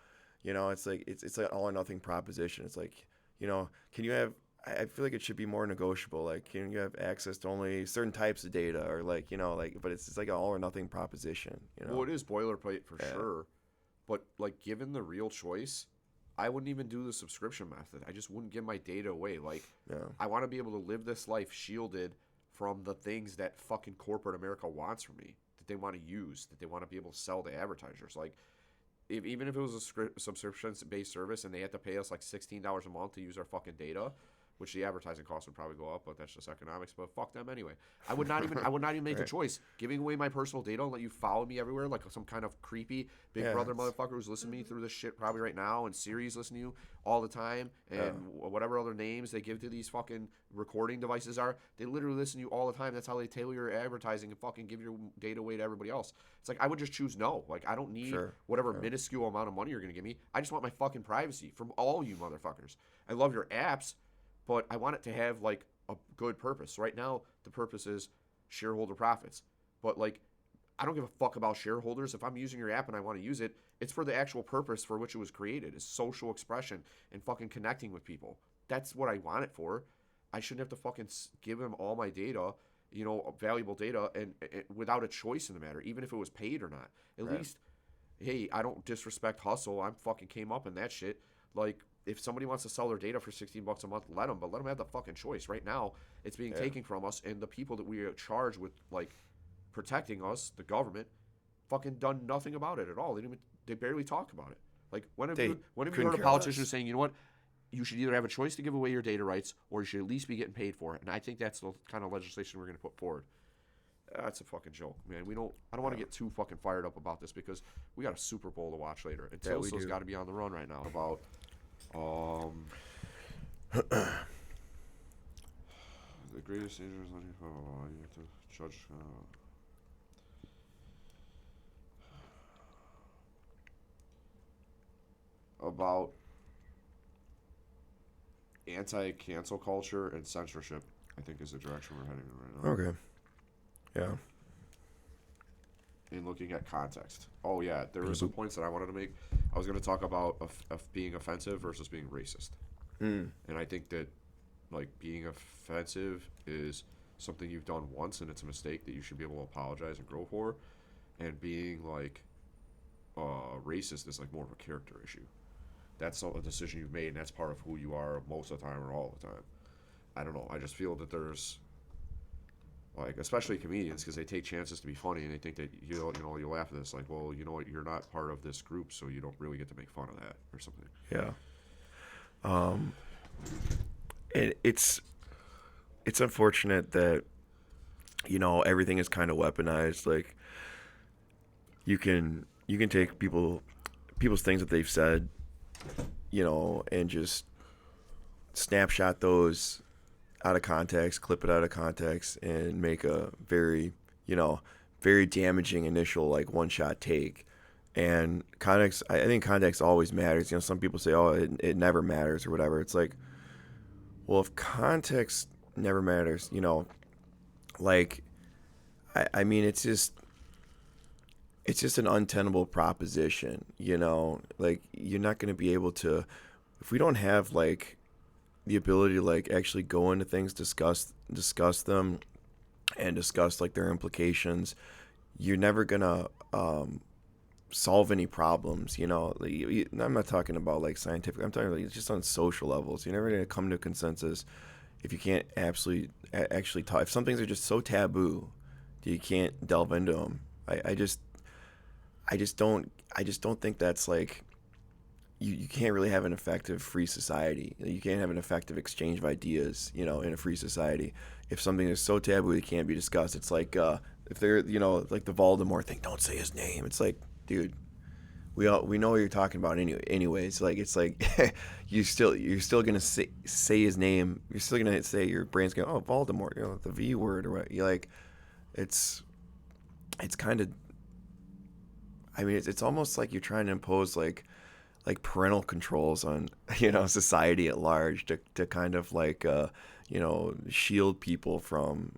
it's like it's like an all or nothing proposition. It's like, you know, can you have? I feel like it should be more negotiable. Like, can you have access to only certain types of data, or like, you know, like, but it's like an all or nothing proposition. You know, Well, it is boilerplate for sure, but like, given the real choice, I wouldn't even do the subscription method. I just wouldn't give my data away. Like, I want to be able to live this life shielded from the things that fucking corporate America wants from me, that they want to use, that they want to be able to sell to advertisers. Like, even if it was a subscription-based service and they had to pay us like $16 a month to use our fucking data, which the advertising costs would probably go up, but that's just economics. But fuck them anyway. I would not even make the choice. Giving away my personal data and let you follow me everywhere like some kind of creepy Big Brother motherfucker who's listening to me through this shit probably right now, and Siri's listening to you all the time, and whatever other names they give to these fucking recording devices are, they literally listen to you all the time. That's how they tailor your advertising and fucking give your data away to everybody else. It's like, I would just choose no. Like, I don't need whatever minuscule amount of money you're gonna give me. I just want my fucking privacy from all you motherfuckers. I love your apps, but I want it to have, like, a good purpose. Right now, the purpose is shareholder profits. But, like, I don't give a fuck about shareholders. If I'm using your app and I want to use it, it's for the actual purpose for which it was created, is social expression and fucking connecting with people. That's what I want it for. I shouldn't have to fucking give them all my data, you know, valuable data, and without a choice in the matter, even if it was paid or not. At least, hey, I don't disrespect hustle. I fucking came up in that shit. Like, if somebody wants to sell their data for $16 a month, let them have the fucking choice. Right now, it's being taken from us, and the people that we are charged with, like, protecting us, the government, fucking done nothing about it at all. They barely talk about it. Like, when have you heard a politician saying, you know what, you should either have a choice to give away your data rights, or you should at least be getting paid for it? And I think that's the kind of legislation we're going to put forward. That's a fucking joke, man. I don't want to get too fucking fired up about this, because we got a Super Bowl to watch later, and Tilsa's got to be on the run right now about the greatest danger is you have to judge. About anti-cancel culture and censorship, I think, is the direction we're heading in right now. Okay. Yeah. And looking at context. Oh, yeah, there were some points that I wanted to make. I was going to talk about being offensive versus being racist. And I think that, like, being offensive is something you've done once and it's a mistake that you should be able to apologize and grow for. And being, like, racist is, like, more of a character issue. That's a decision you've made, and that's part of who you are most of the time or all the time. I don't know. I just feel that there's, like, especially comedians, because they take chances to be funny, and they think that you laugh at this, like, well, you know what, you're not part of this group, so you don't really get to make fun of that or something. Yeah. And it's unfortunate that, you know, everything is kind of weaponized. Like, you can take people's things that they've said, you know, and just snapshot those out of context, clip it out of context, and make a very damaging initial, like, one-shot take. And context, I think context always matters. You know, some people say, oh, it never matters or whatever. It's like, well, if context never matters, you know, like, I mean, it's just an untenable proposition, you know. Like, you're not going to be able to, if we don't have, like, the ability to, like, actually go into things, discuss them, and discuss, like, their implications, you're never going to solve any problems, you know. I'm not talking about, like, scientific, I'm talking, like, just on social levels. You're never going to come to a consensus if you can't actually talk. If some things are just so taboo You can't delve into them. I just don't think that's like, you can't really have an effective free society. You can't have an effective exchange of ideas, in a free society. If something is so taboo it can't be discussed. It's like, if they're, like the Voldemort thing, don't say his name. It's like, dude, we know what you're talking about anyways. Like, it's like you're still gonna say his name. You're still gonna say, your brain's going, oh, Voldemort, the V word, or what. You're like, it's kind of, I mean, it's almost like you're trying to impose like parental controls on society at large to kind of like shield people from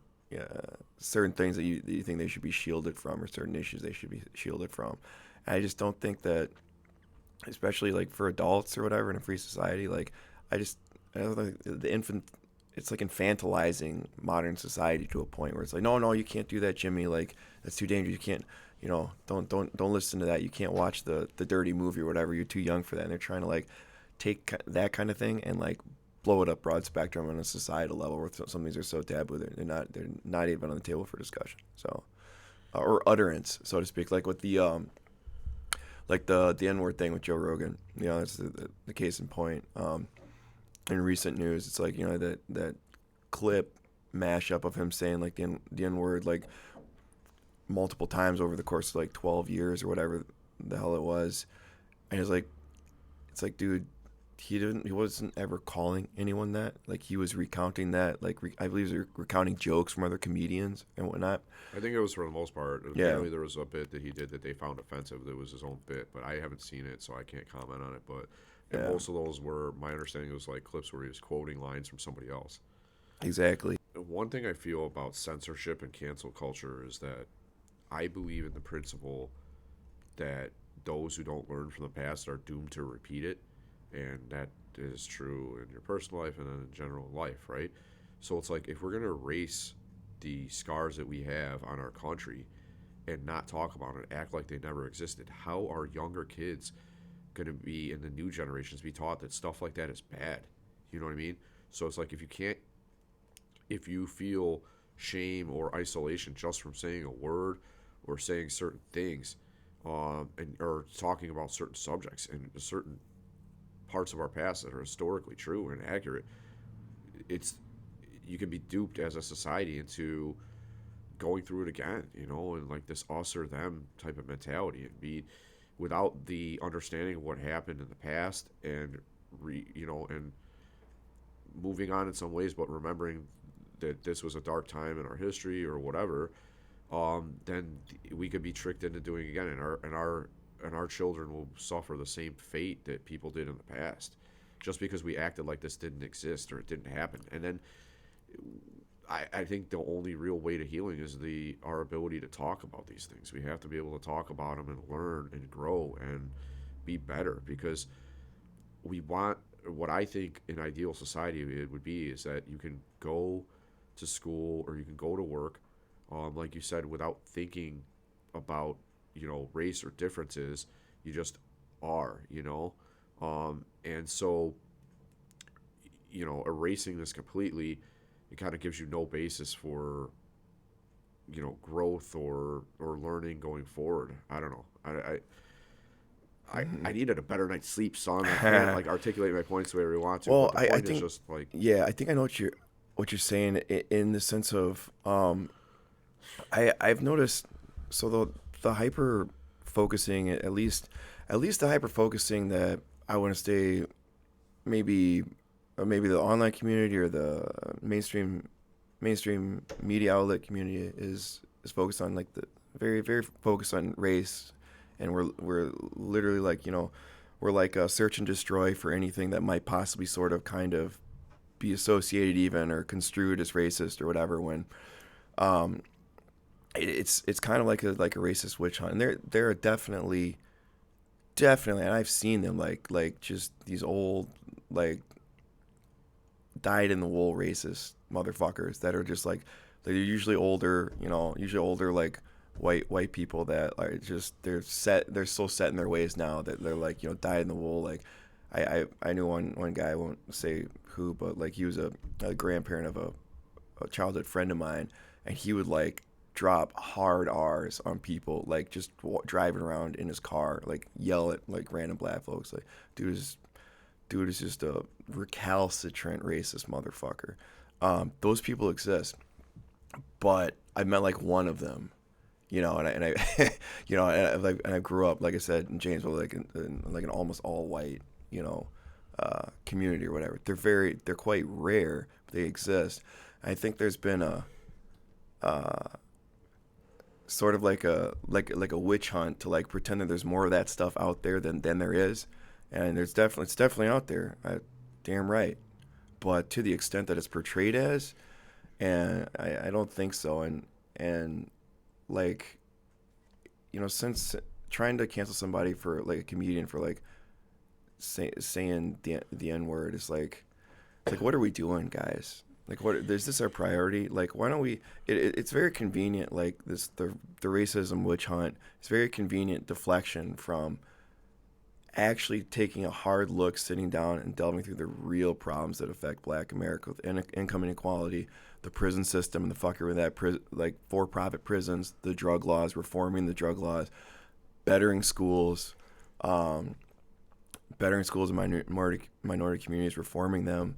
certain things that you think they should be shielded from, or certain issues they should be shielded from. And I just don't think that, especially like for adults or whatever in a free society, like I don't think it's like infantilizing modern society to a point where it's like, no, you can't do that, Jimmy, like that's too dangerous, you can't, don't listen to that, you can't watch the dirty movie or whatever, you're too young for that. And they're trying to like take that kind of thing and like blow it up broad spectrum on a societal level where some things are so taboo they're not even on the table for discussion. So or utterance, so to speak, like with the N-word thing with Joe Rogan. That's the case in point. In recent news, it's like, that clip mashup of him saying like the N-word like multiple times over the course of like 12 years or whatever the hell it was. And it's like, dude, he wasn't ever calling anyone that. Like, he was recounting that, like, I believe he was recounting jokes from other comedians and whatnot. I think it was for the most part. Yeah. Apparently there was a bit that he did that they found offensive. That was his own bit, but I haven't seen it, so I can't comment on it. But and most of those were, my understanding, was like clips where he was quoting lines from somebody else. Exactly. One thing I feel about censorship and cancel culture is that I believe in the principle that those who don't learn from the past are doomed to repeat it. And that is true in your personal life and in general life, right? So it's like, if we're going to erase the scars that we have on our country and not talk about it, act like they never existed, how are younger kids going to be, in the new generations, be taught that stuff like that is bad? You know what I mean? So it's like, if you feel shame or isolation just from saying a word or saying certain things, or talking about certain subjects and certain parts of our past that are historically true and accurate, you can be duped as a society into going through it again, and like this us or them type of mentality, and be without the understanding of what happened in the past, and and moving on in some ways, but remembering that this was a dark time in our history or whatever. Then we could be tricked into doing it again, and our children will suffer the same fate that people did in the past, just because we acted like this didn't exist or it didn't happen. And then I think the only real way to healing is our ability to talk about these things. We have to be able to talk about them and learn and grow and be better, because what I think an ideal society it would be is that you can go to school or you can go to work, like you said, without thinking about race or differences. You just are, and so erasing this completely, it kind of gives you no basis for growth or learning going forward. I don't know. I needed a better night's sleep, son. I can't like articulate my points the way we want to. Well, but the point I think is just like, I think I know what you're saying in the sense of I've noticed, so the hyper focusing, at least the hyper focusing that I want to stay, maybe the online community or the mainstream media outlet community is focused on, like the very, very focused on race, and we're literally like, we're like a search and destroy for anything that might possibly sort of kind of be associated even or construed as racist or whatever, when it's kind of like a racist witch hunt. And there are definitely, and I've seen them like just these old, like, dyed in the wool racist motherfuckers that are just like, they're usually older, like white people that are just, they're so set in their ways now that they're like, dyed in the wool. Like I knew one guy, I won't say who, but like he was a grandparent of a childhood friend of mine, and he would like drop hard R's on people, like just driving around in his car, like yell at like random black folks, like dude is just a recalcitrant racist motherfucker. Those people exist, but I met like one of them, you know, and I you know, and I grew up, like I said, in Janesville, like in like an almost all white, you know, community or whatever. They're quite rare, but they exist. I think there's been a sort of like a witch hunt to like pretend that there's more of that stuff out there than there is, and it's definitely out there, damn right. But to the extent that it's portrayed as, and I don't think so. And like, you know, since trying to cancel somebody for like a comedian for like saying the N word is like what are we doing, guys? Like, what is this our priority? Like, why don't we? It's very convenient. Like this, the racism witch hunt. It's very convenient deflection from actually taking a hard look, sitting down, and delving through the real problems that affect Black America with income inequality, the prison system, and the fuckery with that, like for-profit prisons, the drug laws, reforming the drug laws, bettering schools in minority communities, reforming them.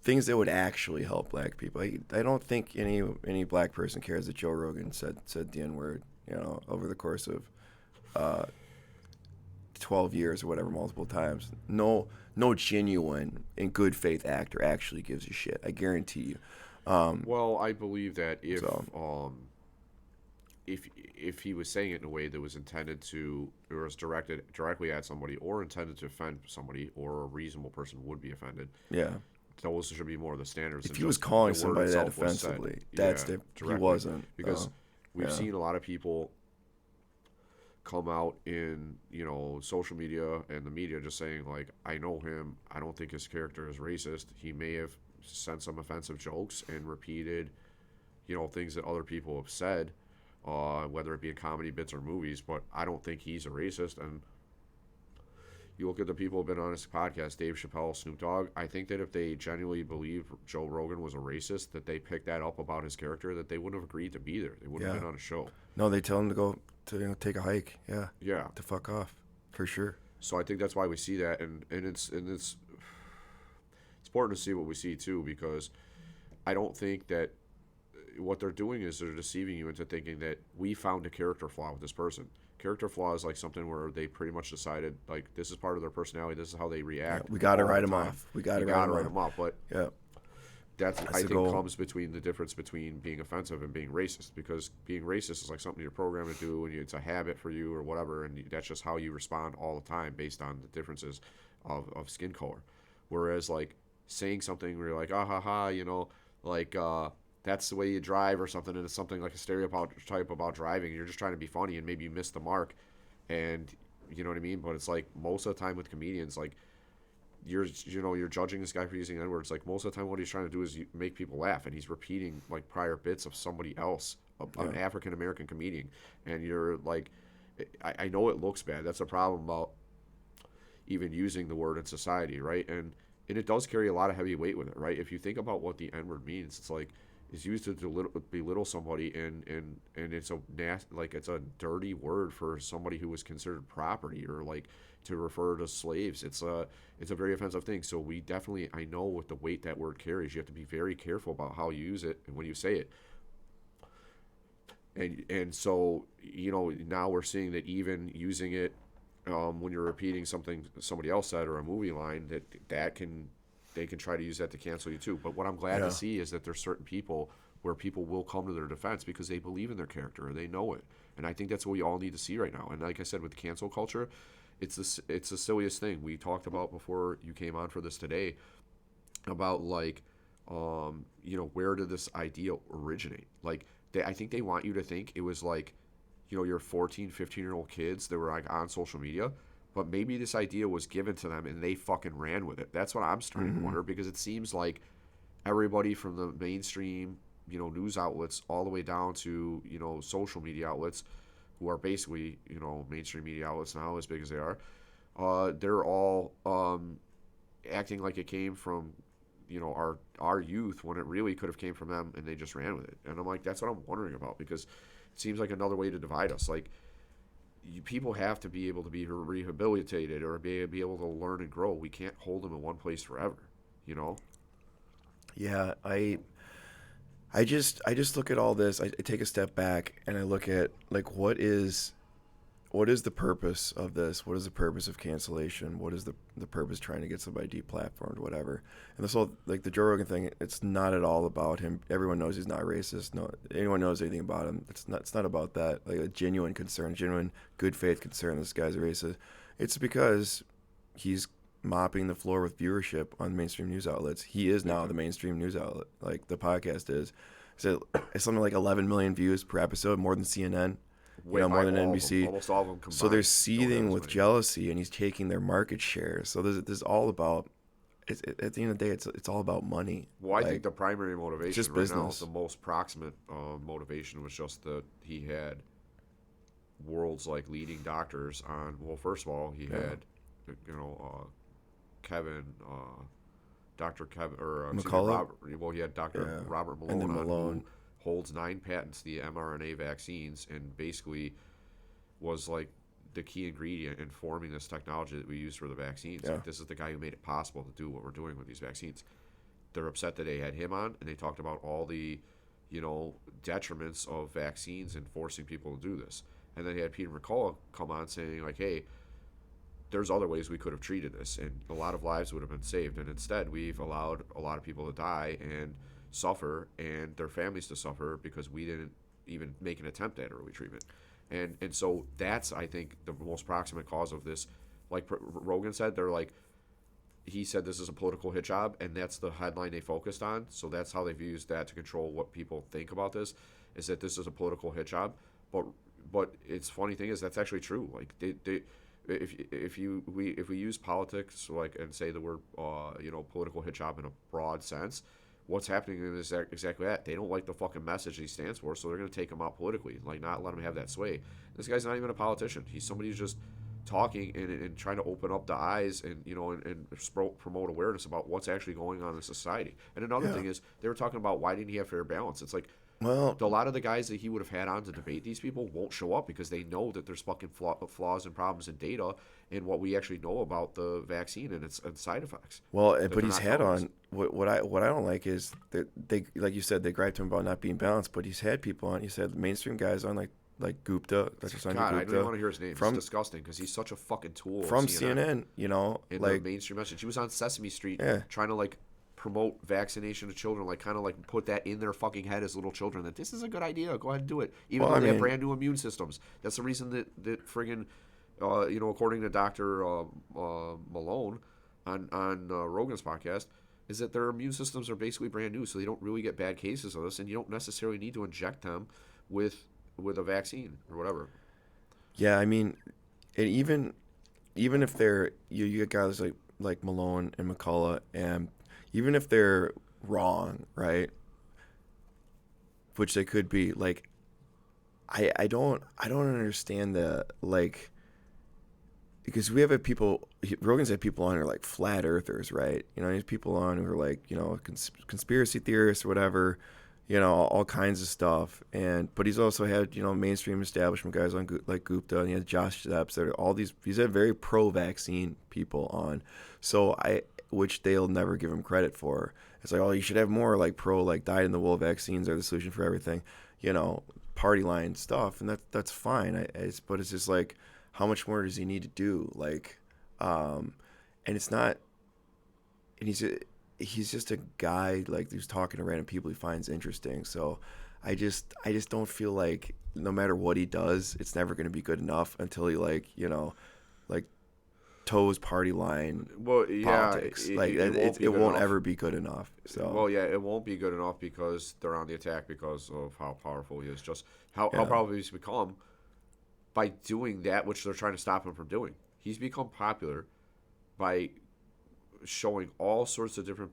Things that would actually help Black people. I don't think any Black person cares that Joe Rogan said the N-word, you know, over the course of 12 years or whatever, multiple times. No genuine and good faith actor actually gives a shit. I guarantee you. Well, I believe that if he was saying it in a way that was intended to, or was directed directly at somebody, or intended to offend somebody, or a reasonable person would be offended. Yeah. Those should be more of the standards. If he was calling somebody that offensively, he wasn't. Because we've seen a lot of people come out in, you know, social media and the media just saying, like, I know him, I don't think his character is racist. He may have sent some offensive jokes and repeated, you know, things that other people have said, whether it be in comedy bits or movies, but I don't think he's a racist. And you look at the people who have been on this podcast, Dave Chappelle, Snoop Dogg, I think that if they genuinely believed Joe Rogan was a racist, that they picked that up about his character, that they wouldn't have agreed to be there. They wouldn't have been on a show. No, they tell him to go to, you know, take a hike. Yeah. Yeah. To fuck off, for sure. So I think that's why we see that, and it's important to see what we see too, because I don't think that what they're doing is they're deceiving you into thinking that we found a character flaw with this person. Character flaw is like something where they pretty much decided, like, this is part of their personality, this is how they react. Yeah, we got to write them off. We got to write them off. But yeah, that's I think comes between the difference between being offensive and being racist, because being racist is like something you're programmed to do, and it's a habit for you or whatever, and that's just how you respond all the time based on the differences of skin color. Whereas, like, saying something where you're like, ah ha ha, you know, like, that's the way you drive or something, and it's something like a stereotype about driving. You're just trying to be funny, and maybe you miss the mark, and you know what I mean. But it's like most of the time with comedians, like you're judging this guy for using N-words. Like most of the time, what he's trying to do is make people laugh, and he's repeating like prior bits of somebody else, an African American comedian, and you're like, I know it looks bad. That's a problem about even using the word in society, right? And it does carry a lot of heavy weight with it, right? If you think about what the N-word means, it's like, is used to belittle somebody, and it's it's a dirty word for somebody who was considered property, or like to refer to slaves. It's a very offensive thing. So we definitely, I know with the weight that word carries, you have to be very careful about how you use it and when you say it. And so, you know, now we're seeing that even using it when you're repeating something somebody else said or a movie line, they can try to use that to cancel you too. But what I'm glad to see is that there's certain people where people will come to their defense because they believe in their character or they know it. And I think that's what we all need to see right now. And like I said, with cancel culture, it's the silliest thing. We talked about before you came on for this today about, like, you know, where did this idea originate? Like, I think they want you to think it was like, you know, your 14, 15-year-old kids that were like on social media. But maybe this idea was given to them and they fucking ran with it. That's what I'm starting to wonder, because it seems like everybody from the mainstream, you know, news outlets all the way down to, you know, social media outlets, who are basically, you know, mainstream media outlets now, as big as they are, they're all acting like it came from our youth when it really could have came from them and they just ran with it. And I'm like, that's what I'm wondering about, because it seems like another way to divide us. Like, people have to be able to be rehabilitated or be able to learn and grow. We can't hold them in one place forever, you know? Yeah, I just look at all this. I take a step back and I look at like what is the purpose of this? What is the purpose of cancellation? What is the purpose trying to get somebody deplatformed, whatever? And this whole like the Joe Rogan thing, it's not at all about him. Everyone knows he's not racist. No, anyone knows anything about him. It's not about that. Like a genuine concern, genuine good faith concern. This guy's a racist. It's because he's mopping the floor with viewership on mainstream news outlets. He is now the mainstream news outlet. Like the podcast is. So it's something like 11 million views per episode, more than CNN. More than NBC. Almost all of them combined. So they're seething with jealousy, and he's taking their market share. So there's all about. At the end of the day, it's all about money. Well, I think the primary motivation just right now, business. the most proximate motivation, was just that he had world's like leading doctors on. Well, first of all, he had, Kevin, Dr. Kevin, or McCullough? Robert. Well, he had Dr. Robert Malone, And then Malone. who holds 9 patents to the mRNA vaccines, and basically was like the key ingredient in forming this technology that we use for the vaccines. Yeah. Like, this is the guy who made it possible to do what we're doing with these vaccines. They're upset that they had him on, and they talked about all the, detriments of vaccines and forcing people to do this. And then he had Peter McCullough come on saying, like, hey, there's other ways we could have treated this, and a lot of lives would have been saved. And instead, we've allowed a lot of people to die and suffer, and their families to suffer, because we didn't even make an attempt at early treatment. And so that's, I think, the most proximate cause of this. Like Rogan said, he said this is a political hit job, and that's the headline they focused on. So that's how they've used that to control what people think about this, is that this is a political hit job. But it's funny thing is that's actually true. Like if we use politics and say the word political hit job in a broad sense, what's happening is exactly that. They don't like the fucking message he stands for, so they're going to take him out politically, like not let him have that sway. This guy's not even a politician. He's somebody who's just talking and trying to open up the eyes and promote awareness about what's actually going on in society. And another thing is, they were talking about why didn't he have fair balance. It's like, well, a lot of the guys that he would have had on to debate these people won't show up because they know that there's fucking flaws and problems in data and what we actually know about the vaccine and its side effects. Well, but he's had on what I don't like is that they, like you said, they gripe to him about not being balanced. But he's had people on. He's had mainstream guys on like Gupta. That's God, Gupta. I don't even want to hear his name. It's disgusting because he's such a fucking tool. From CNN, in the mainstream message. He was on Sesame Street trying to promote vaccination to children, put that in their fucking head as little children, that this is a good idea, go ahead and do it, even though they have brand new immune systems. That's the reason that friggin' according to Dr. Malone on Rogan's podcast, is that their immune systems are basically brand new, so they don't really get bad cases of this, and you don't necessarily need to inject them with a vaccine or whatever. Yeah, I mean, and even if they're you get guys like Malone and McCullough, and even if they're wrong, right? Which they could be. Like, I don't understand because we have Rogan's had people on who are like flat earthers, right? He has people on who are like, conspiracy theorists or whatever, all kinds of stuff. But he's also had, mainstream establishment guys on like Gupta, and he has Josh Zepps. He's had very pro-vaccine people on. So which they'll never give him credit for. It's like, oh, you should have more like pro, like dyed-in-the-wool vaccines are the solution for everything, party line stuff, and that's fine. But it's just like, how much more does he need to do? And it's not, and he's just a guy who's talking to random people he finds interesting. So I just don't feel like no matter what he does, it's never going to be good enough until he toes party line politics. It won't ever be good enough. So well, yeah, it won't be good enough because they're on the attack because of how powerful he is. Just how powerful he's become by doing that which they're trying to stop him from doing. He's become popular by showing all sorts of different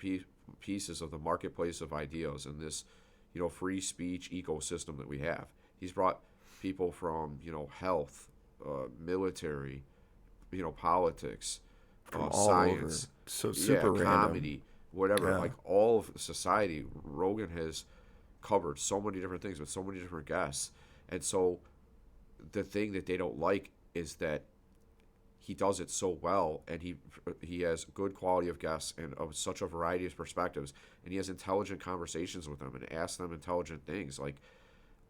pieces of the marketplace of ideas and this, free speech ecosystem that we have. He's brought people from, health, military, politics, from all science, over. So super random. comedy, whatever. Yeah. Like all of society, Rogan has covered so many different things with so many different guests. And so the thing that they don't like is that he does it so well, and he has good quality of guests and of such a variety of perspectives, and he has intelligent conversations with them and asks them intelligent things. Like,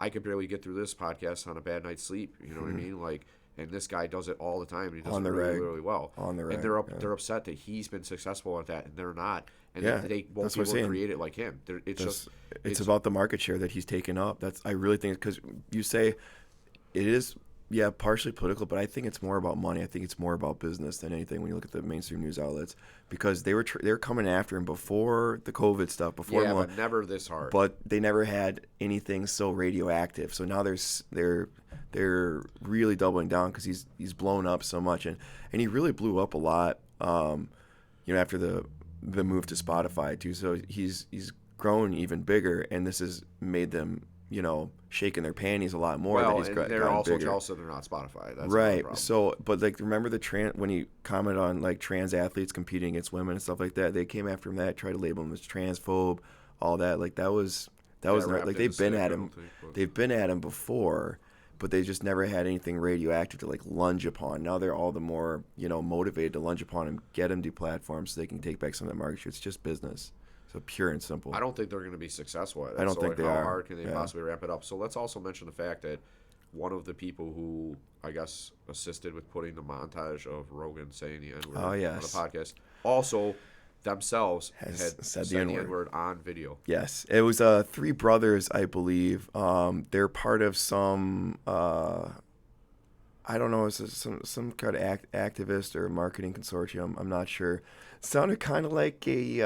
I could barely get through this podcast on a bad night's sleep. You know what I mean? Like, and this guy does it all the time, and he does On it the really, reg. really well. On the and reg, they're upset that he's been successful at that, and they're not. And Yeah, they won't that's be what able I'm to saying. create it like him. It's about the market share that he's taken up. I really think, because you say it is, yeah, partially political, but I think it's more about money. I think it's more about business than anything when you look at the mainstream news outlets, because they were coming after him before the COVID stuff, before yeah, Malone, but never this hard. but they never had anything so radioactive. So now they're really doubling down, because he's blown up so much, and he really blew up a lot. After the move to Spotify too. So he's grown even bigger, and this has made them, shaking their panties a lot more. Well, that he's and gotten they're also bigger. jealous that they're not Spotify. That's Right. another problem. So, but like, remember when he commented on like trans athletes competing against women and stuff like that? They came after him, tried to label him as transphobe, all that. Like that was wrapped like in they've a been stick, at I him. don't think, but- They've been at him before, but they just never had anything radioactive to like lunge upon. Now they're all the more motivated to lunge upon him, get him deplatformed so they can take back some of that market share. It's just business. So pure and simple. I don't think they're going to be successful at it. I don't so think like, they how are. hard can they Yeah. possibly wrap it up? So let's also mention the fact that one of the people who, I guess, assisted with putting the montage of Rogan saying the N-word on yes. the podcast also themselves Has had said said the the N-word. N-word on video. Yes, it was three brothers, I believe. They're part of some, I don't know, it's some kind of activist or marketing consortium. I'm not sure. Sounded kind of like a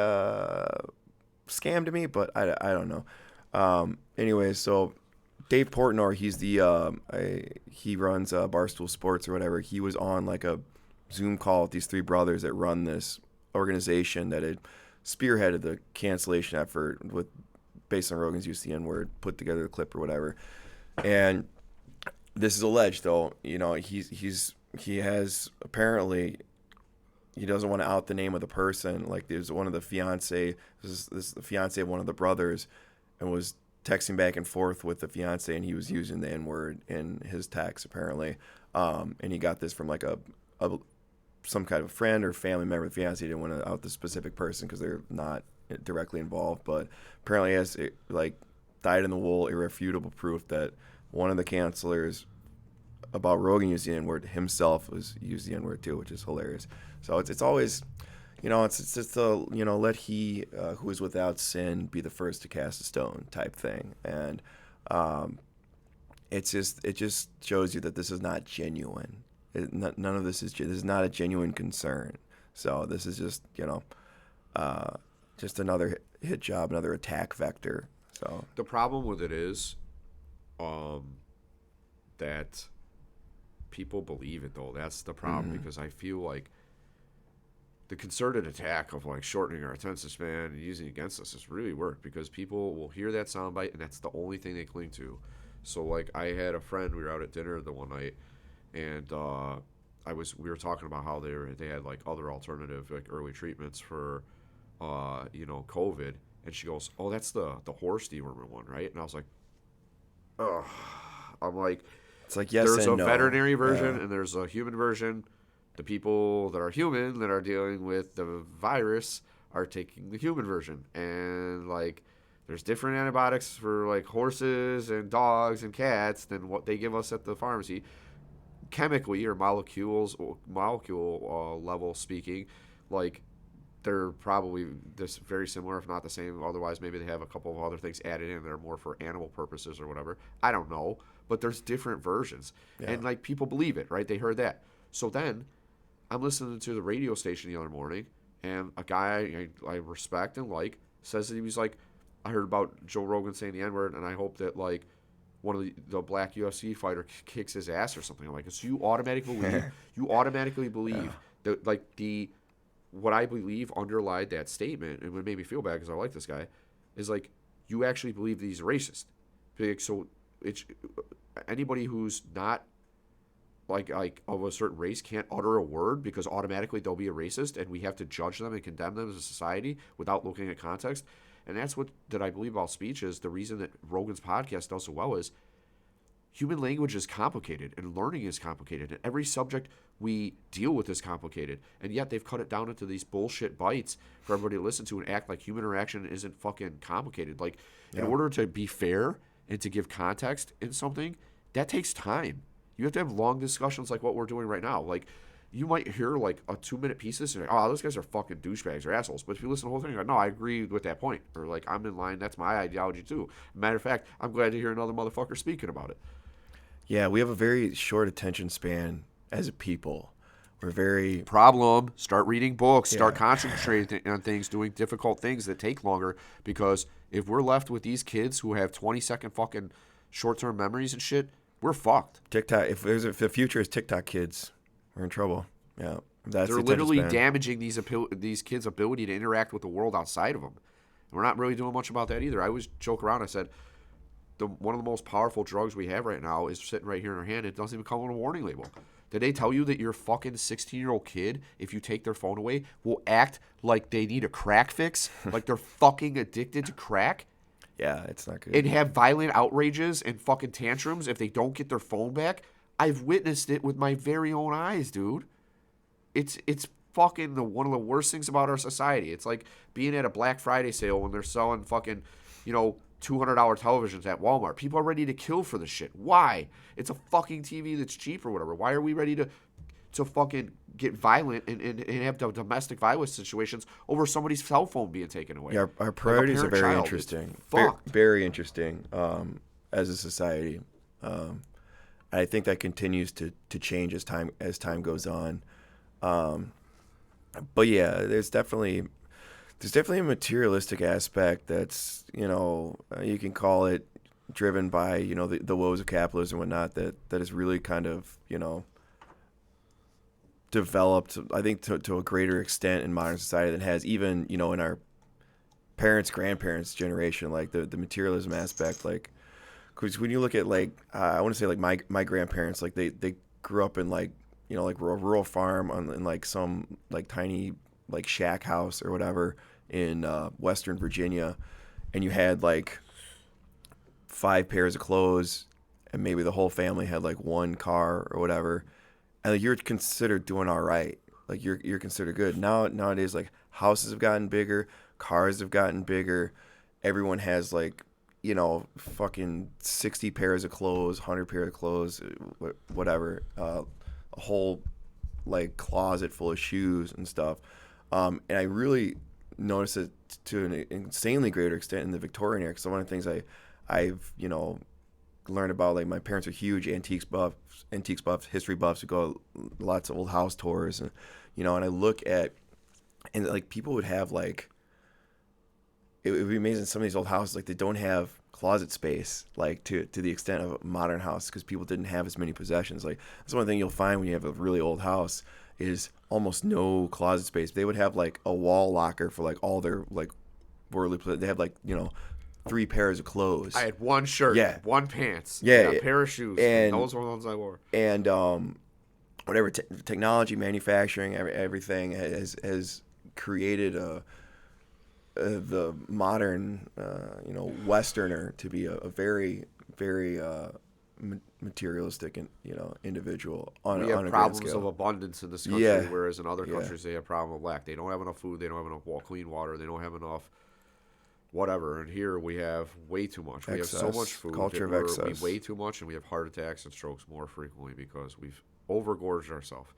scam to me, but I don't know. Anyway, so Dave Portnoy, he's he runs Barstool Sports or whatever. He was on like a Zoom call with these three brothers that run this organization that had spearheaded the cancellation effort based on Rogan's use of the N-word, put together the clip or whatever. And this is alleged, though. He has apparently, he doesn't want to out the name of the person. Like, there's one of the fiance. This is the fiance of one of the brothers, and was texting back and forth with the fiance, and he was using the N-word in his text apparently. And he got this from like some kind of friend or family member of the fiance. He didn't want to out the specific person because they're not directly involved, but apparently has dyed in the wool, irrefutable proof that one of the cancelers about Rogan using the N-word himself was used the N-word too, which is hilarious. So it's always, it's just a, let he who is without sin be the first to cast a stone type thing. And it just shows you that this is not genuine. None of this is not a genuine concern. So this is just, just another hit job, another attack vector. So The problem with it is that people believe it, though. That's the problem, because I feel like the concerted attack of like shortening our attention span and using it against us has really worked, because people will hear that soundbite and that's the only thing they cling to. So like, I had a friend, we were out at dinner the one night, and we were talking about how they had like other alternative like early treatments for COVID, and she goes, "Oh, that's the horse dewormer one, right?" And I was like, "Ugh." I'm like, it's like, yes, there's and a no. veterinary version Yeah. and there's a human version. The people that are human that are dealing with the virus are taking the human version, and like, there's different antibiotics for like horses and dogs and cats than what they give us at the pharmacy. Chemically or molecule level speaking, like, they're probably this very similar, if not the same. Otherwise, maybe they have a couple of other things added in that are more for animal purposes or whatever. I don't know, but there's different versions, and like, people believe it, right? They heard that. So then I'm listening to the radio station the other morning, and a guy I respect and like says that he was like, I heard about Joe Rogan saying the N-word, and I hope that like one of the black UFC fighter kicks his ass or something. I'm like, so you automatically believe that like what I believe underlied that statement, and what made me feel bad because I like this guy, is like, you actually believe that he's a racist. Like, so it's anybody who's not like of a certain race can't utter a word because automatically they'll be a racist, and we have to judge them and condemn them as a society without looking at context. And that's what that I believe about speech is the reason that Rogan's podcast does so well is human language is complicated and learning is complicated, and every subject we deal with is complicated, and yet they've cut it down into these bullshit bites for everybody to listen to and act like human interaction isn't fucking complicated. Like, in order to be fair and to give context in something, that takes time. You have to have long discussions like what we're doing right now. Like, you might hear like a 2-minute piece of this and you're like, oh, those guys are fucking douchebags or assholes. But if you listen to the whole thing, you're like, no, I agree with that point. Or like, I'm in line. That's my ideology too. Matter of fact, I'm glad to hear another motherfucker speaking about it. Yeah, we have a very short attention span as a people. We're very Problem. Start reading books. Start concentrating on things, doing difficult things that take longer. Because if we're left with these kids who have 20-second fucking short-term memories and shit, we're fucked. TikTok. If the future is TikTok kids, we're in trouble. Yeah, that's They're the attention literally span. damaging these kids' ability to interact with the world outside of them. And we're not really doing much about that either. I always joke around. I said, one of the most powerful drugs we have right now is sitting right here in our hand. It doesn't even come with a warning label. Did they tell you that your fucking 16-year-old kid, if you take their phone away, will act like they need a crack fix? Like they're fucking addicted to crack? Yeah, it's not good. And have violent outrages and fucking tantrums if they don't get their phone back? I've witnessed it with my very own eyes, dude. It's fucking one of the worst things about our society. It's like being at a Black Friday sale when they're selling fucking, $200 televisions at Walmart. People are ready to kill for this shit. Why? It's a fucking TV that's cheap or whatever. Why are we ready to fucking get violent and have domestic violence situations over somebody's cell phone being taken away? Yeah, our priorities are very parent-child. interesting. It's fucked. Very interesting as a society. I think that continues to change as time goes on. But yeah, there's definitely a materialistic aspect that's, you can call it driven by, the woes of capitalism and whatnot that is really kind of, developed, I think, to a greater extent in modern society than has even, in our parents, grandparents' generation, like the materialism aspect, like, because when you look at, like, I want to say, like, my grandparents, like, they grew up in, like, like a rural farm in, like, some, like, tiny, like, shack house or whatever in Western Virginia, and you had, like, 5 pairs of clothes, and maybe the whole family had, like, 1 car or whatever, and, like, you're considered doing all right. Like, you're considered good. Nowadays, like, houses have gotten bigger, cars have gotten bigger, everyone has, like, fucking 60 pairs of clothes, 100 pairs of clothes, whatever, a whole, like, closet full of shoes and stuff. And I really noticed it to an insanely greater extent in the Victorian era, because one of the things I've learned about, like, my parents are huge antiques buffs, history buffs who go lots of old house tours, and and I look at, and, like, people would have, like, it would be amazing, some of these old houses, like, they don't have closet space, like, to the extent of a modern house, because people didn't have as many possessions. Like, that's one thing you'll find when you have a really old house is almost no closet space. They would have, like, a wall locker for, like, all their, like, worldly, they have, like, 3 pairs of clothes. I had 1 shirt, 1 pants, a pair of shoes. And those were the ones I wore. And whatever technology, manufacturing, everything has created the modern, Westerner to be a very, very materialistic and individual on We have a grand problems scale. of abundance in this country, Yeah. whereas in other countries they have problem of lack. They don't have enough food. They don't have enough clean water. They don't have enough whatever. And here we have way too much. We have so Excess. much food. Culture that of we excess. way too much, and we have heart attacks and strokes more frequently because we've overgorged ourselves.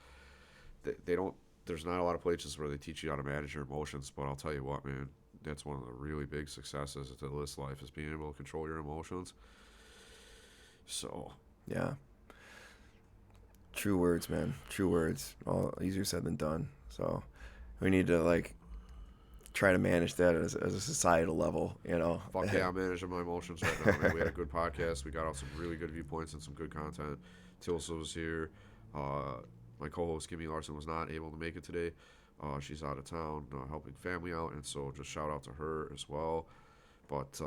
They don't. There's not a lot of places where they teach you how to manage your emotions, but I'll tell you what, man. That's one of the really big successes to this life is being able to control your emotions. So, Yeah. True words, man. True words. All easier said than done. So we need to, like, try to manage that as a societal level, fuck yeah, I'm managing my emotions right now, man. We had a good podcast. We got out some really good viewpoints and some good content. Tilsa was here. My co-host, Kimmy Larson, was not able to make it today. She's out of town helping family out, and so just shout out to her as well. But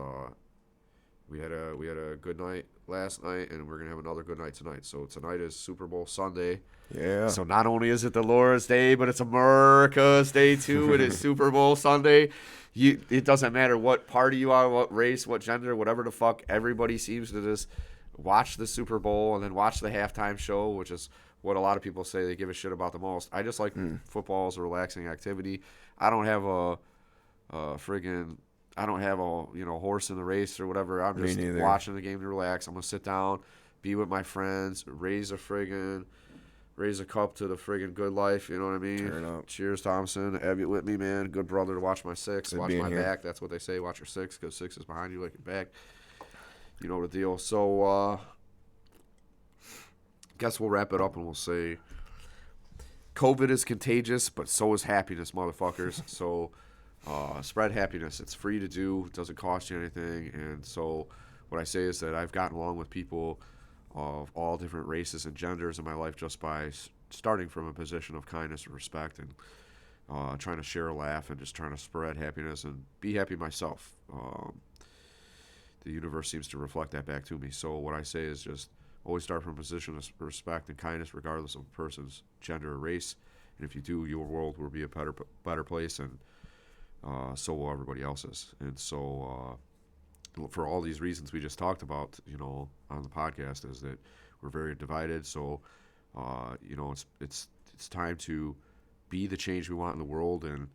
We had a good night last night, and we're gonna have another good night tonight. So tonight is Super Bowl Sunday. Yeah. So not only is it the Lord's Day, but it's America's Day too. It is Super Bowl Sunday. It doesn't matter what party you are, what race, what gender, whatever the fuck. Everybody seems to just watch the Super Bowl and then watch the halftime show, which is what a lot of people say they give a shit about the most. I just like football as a relaxing activity. I don't have a horse in the race or whatever. I'm Me just neither. watching the game to relax. I'm gonna sit down, be with my friends, raise a cup to the friggin' good life. You know what I mean? Turn up. Cheers, Thomassen. Have you with me, man? Good brother to watch my six, Good watch being my here. back. That's what they say. Watch your six, because six is behind you like your back. You know the deal. So, guess we'll wrap it up and we'll say, COVID is contagious, but so is happiness, motherfuckers. So, spread happiness. It's free to do. It doesn't cost you anything. And so, what I say is that I've gotten along with people of all different races and genders in my life just by starting from a position of kindness and respect, and trying to share a laugh and just trying to spread happiness and be happy myself. The universe seems to reflect that back to me. So what I say is just always start from a position of respect and kindness, regardless of a person's gender or race. And if you do, your world will be a better place, and so will everybody else's. And so for all these reasons we just talked about, on the podcast, is that we're very divided. So, it's time to be the change we want in the world, and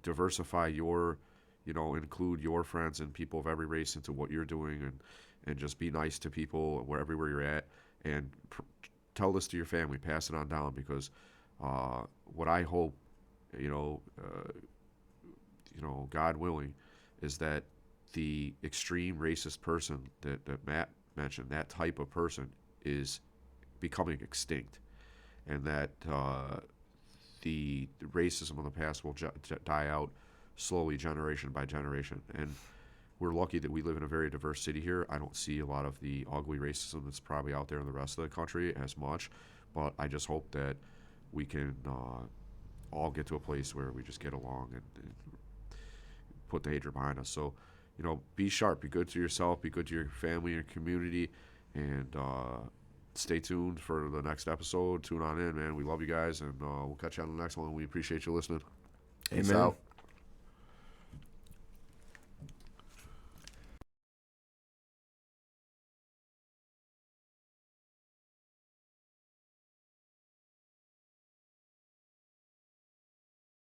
diversify your, include your friends and people of every race into what you're doing, and just be nice to people everywhere you're at, and tell this to your family, pass it on down, because what I hope, God willing, is that the extreme racist person that Matt mentioned, that type of person, is becoming extinct, and that the racism of the past will die out slowly, generation by generation. And we're lucky that we live in a very diverse city here. I don't see a lot of the ugly racism that's probably out there in the rest of the country as much, but I just hope that we can all get to a place where we just get along and put the hatred behind us. So, be sharp, be good to yourself, be good to your family and community, and stay tuned for the next episode. Tune on in, man. We love you guys, and we'll catch you on the next one. We appreciate you listening. Peace Amen. out.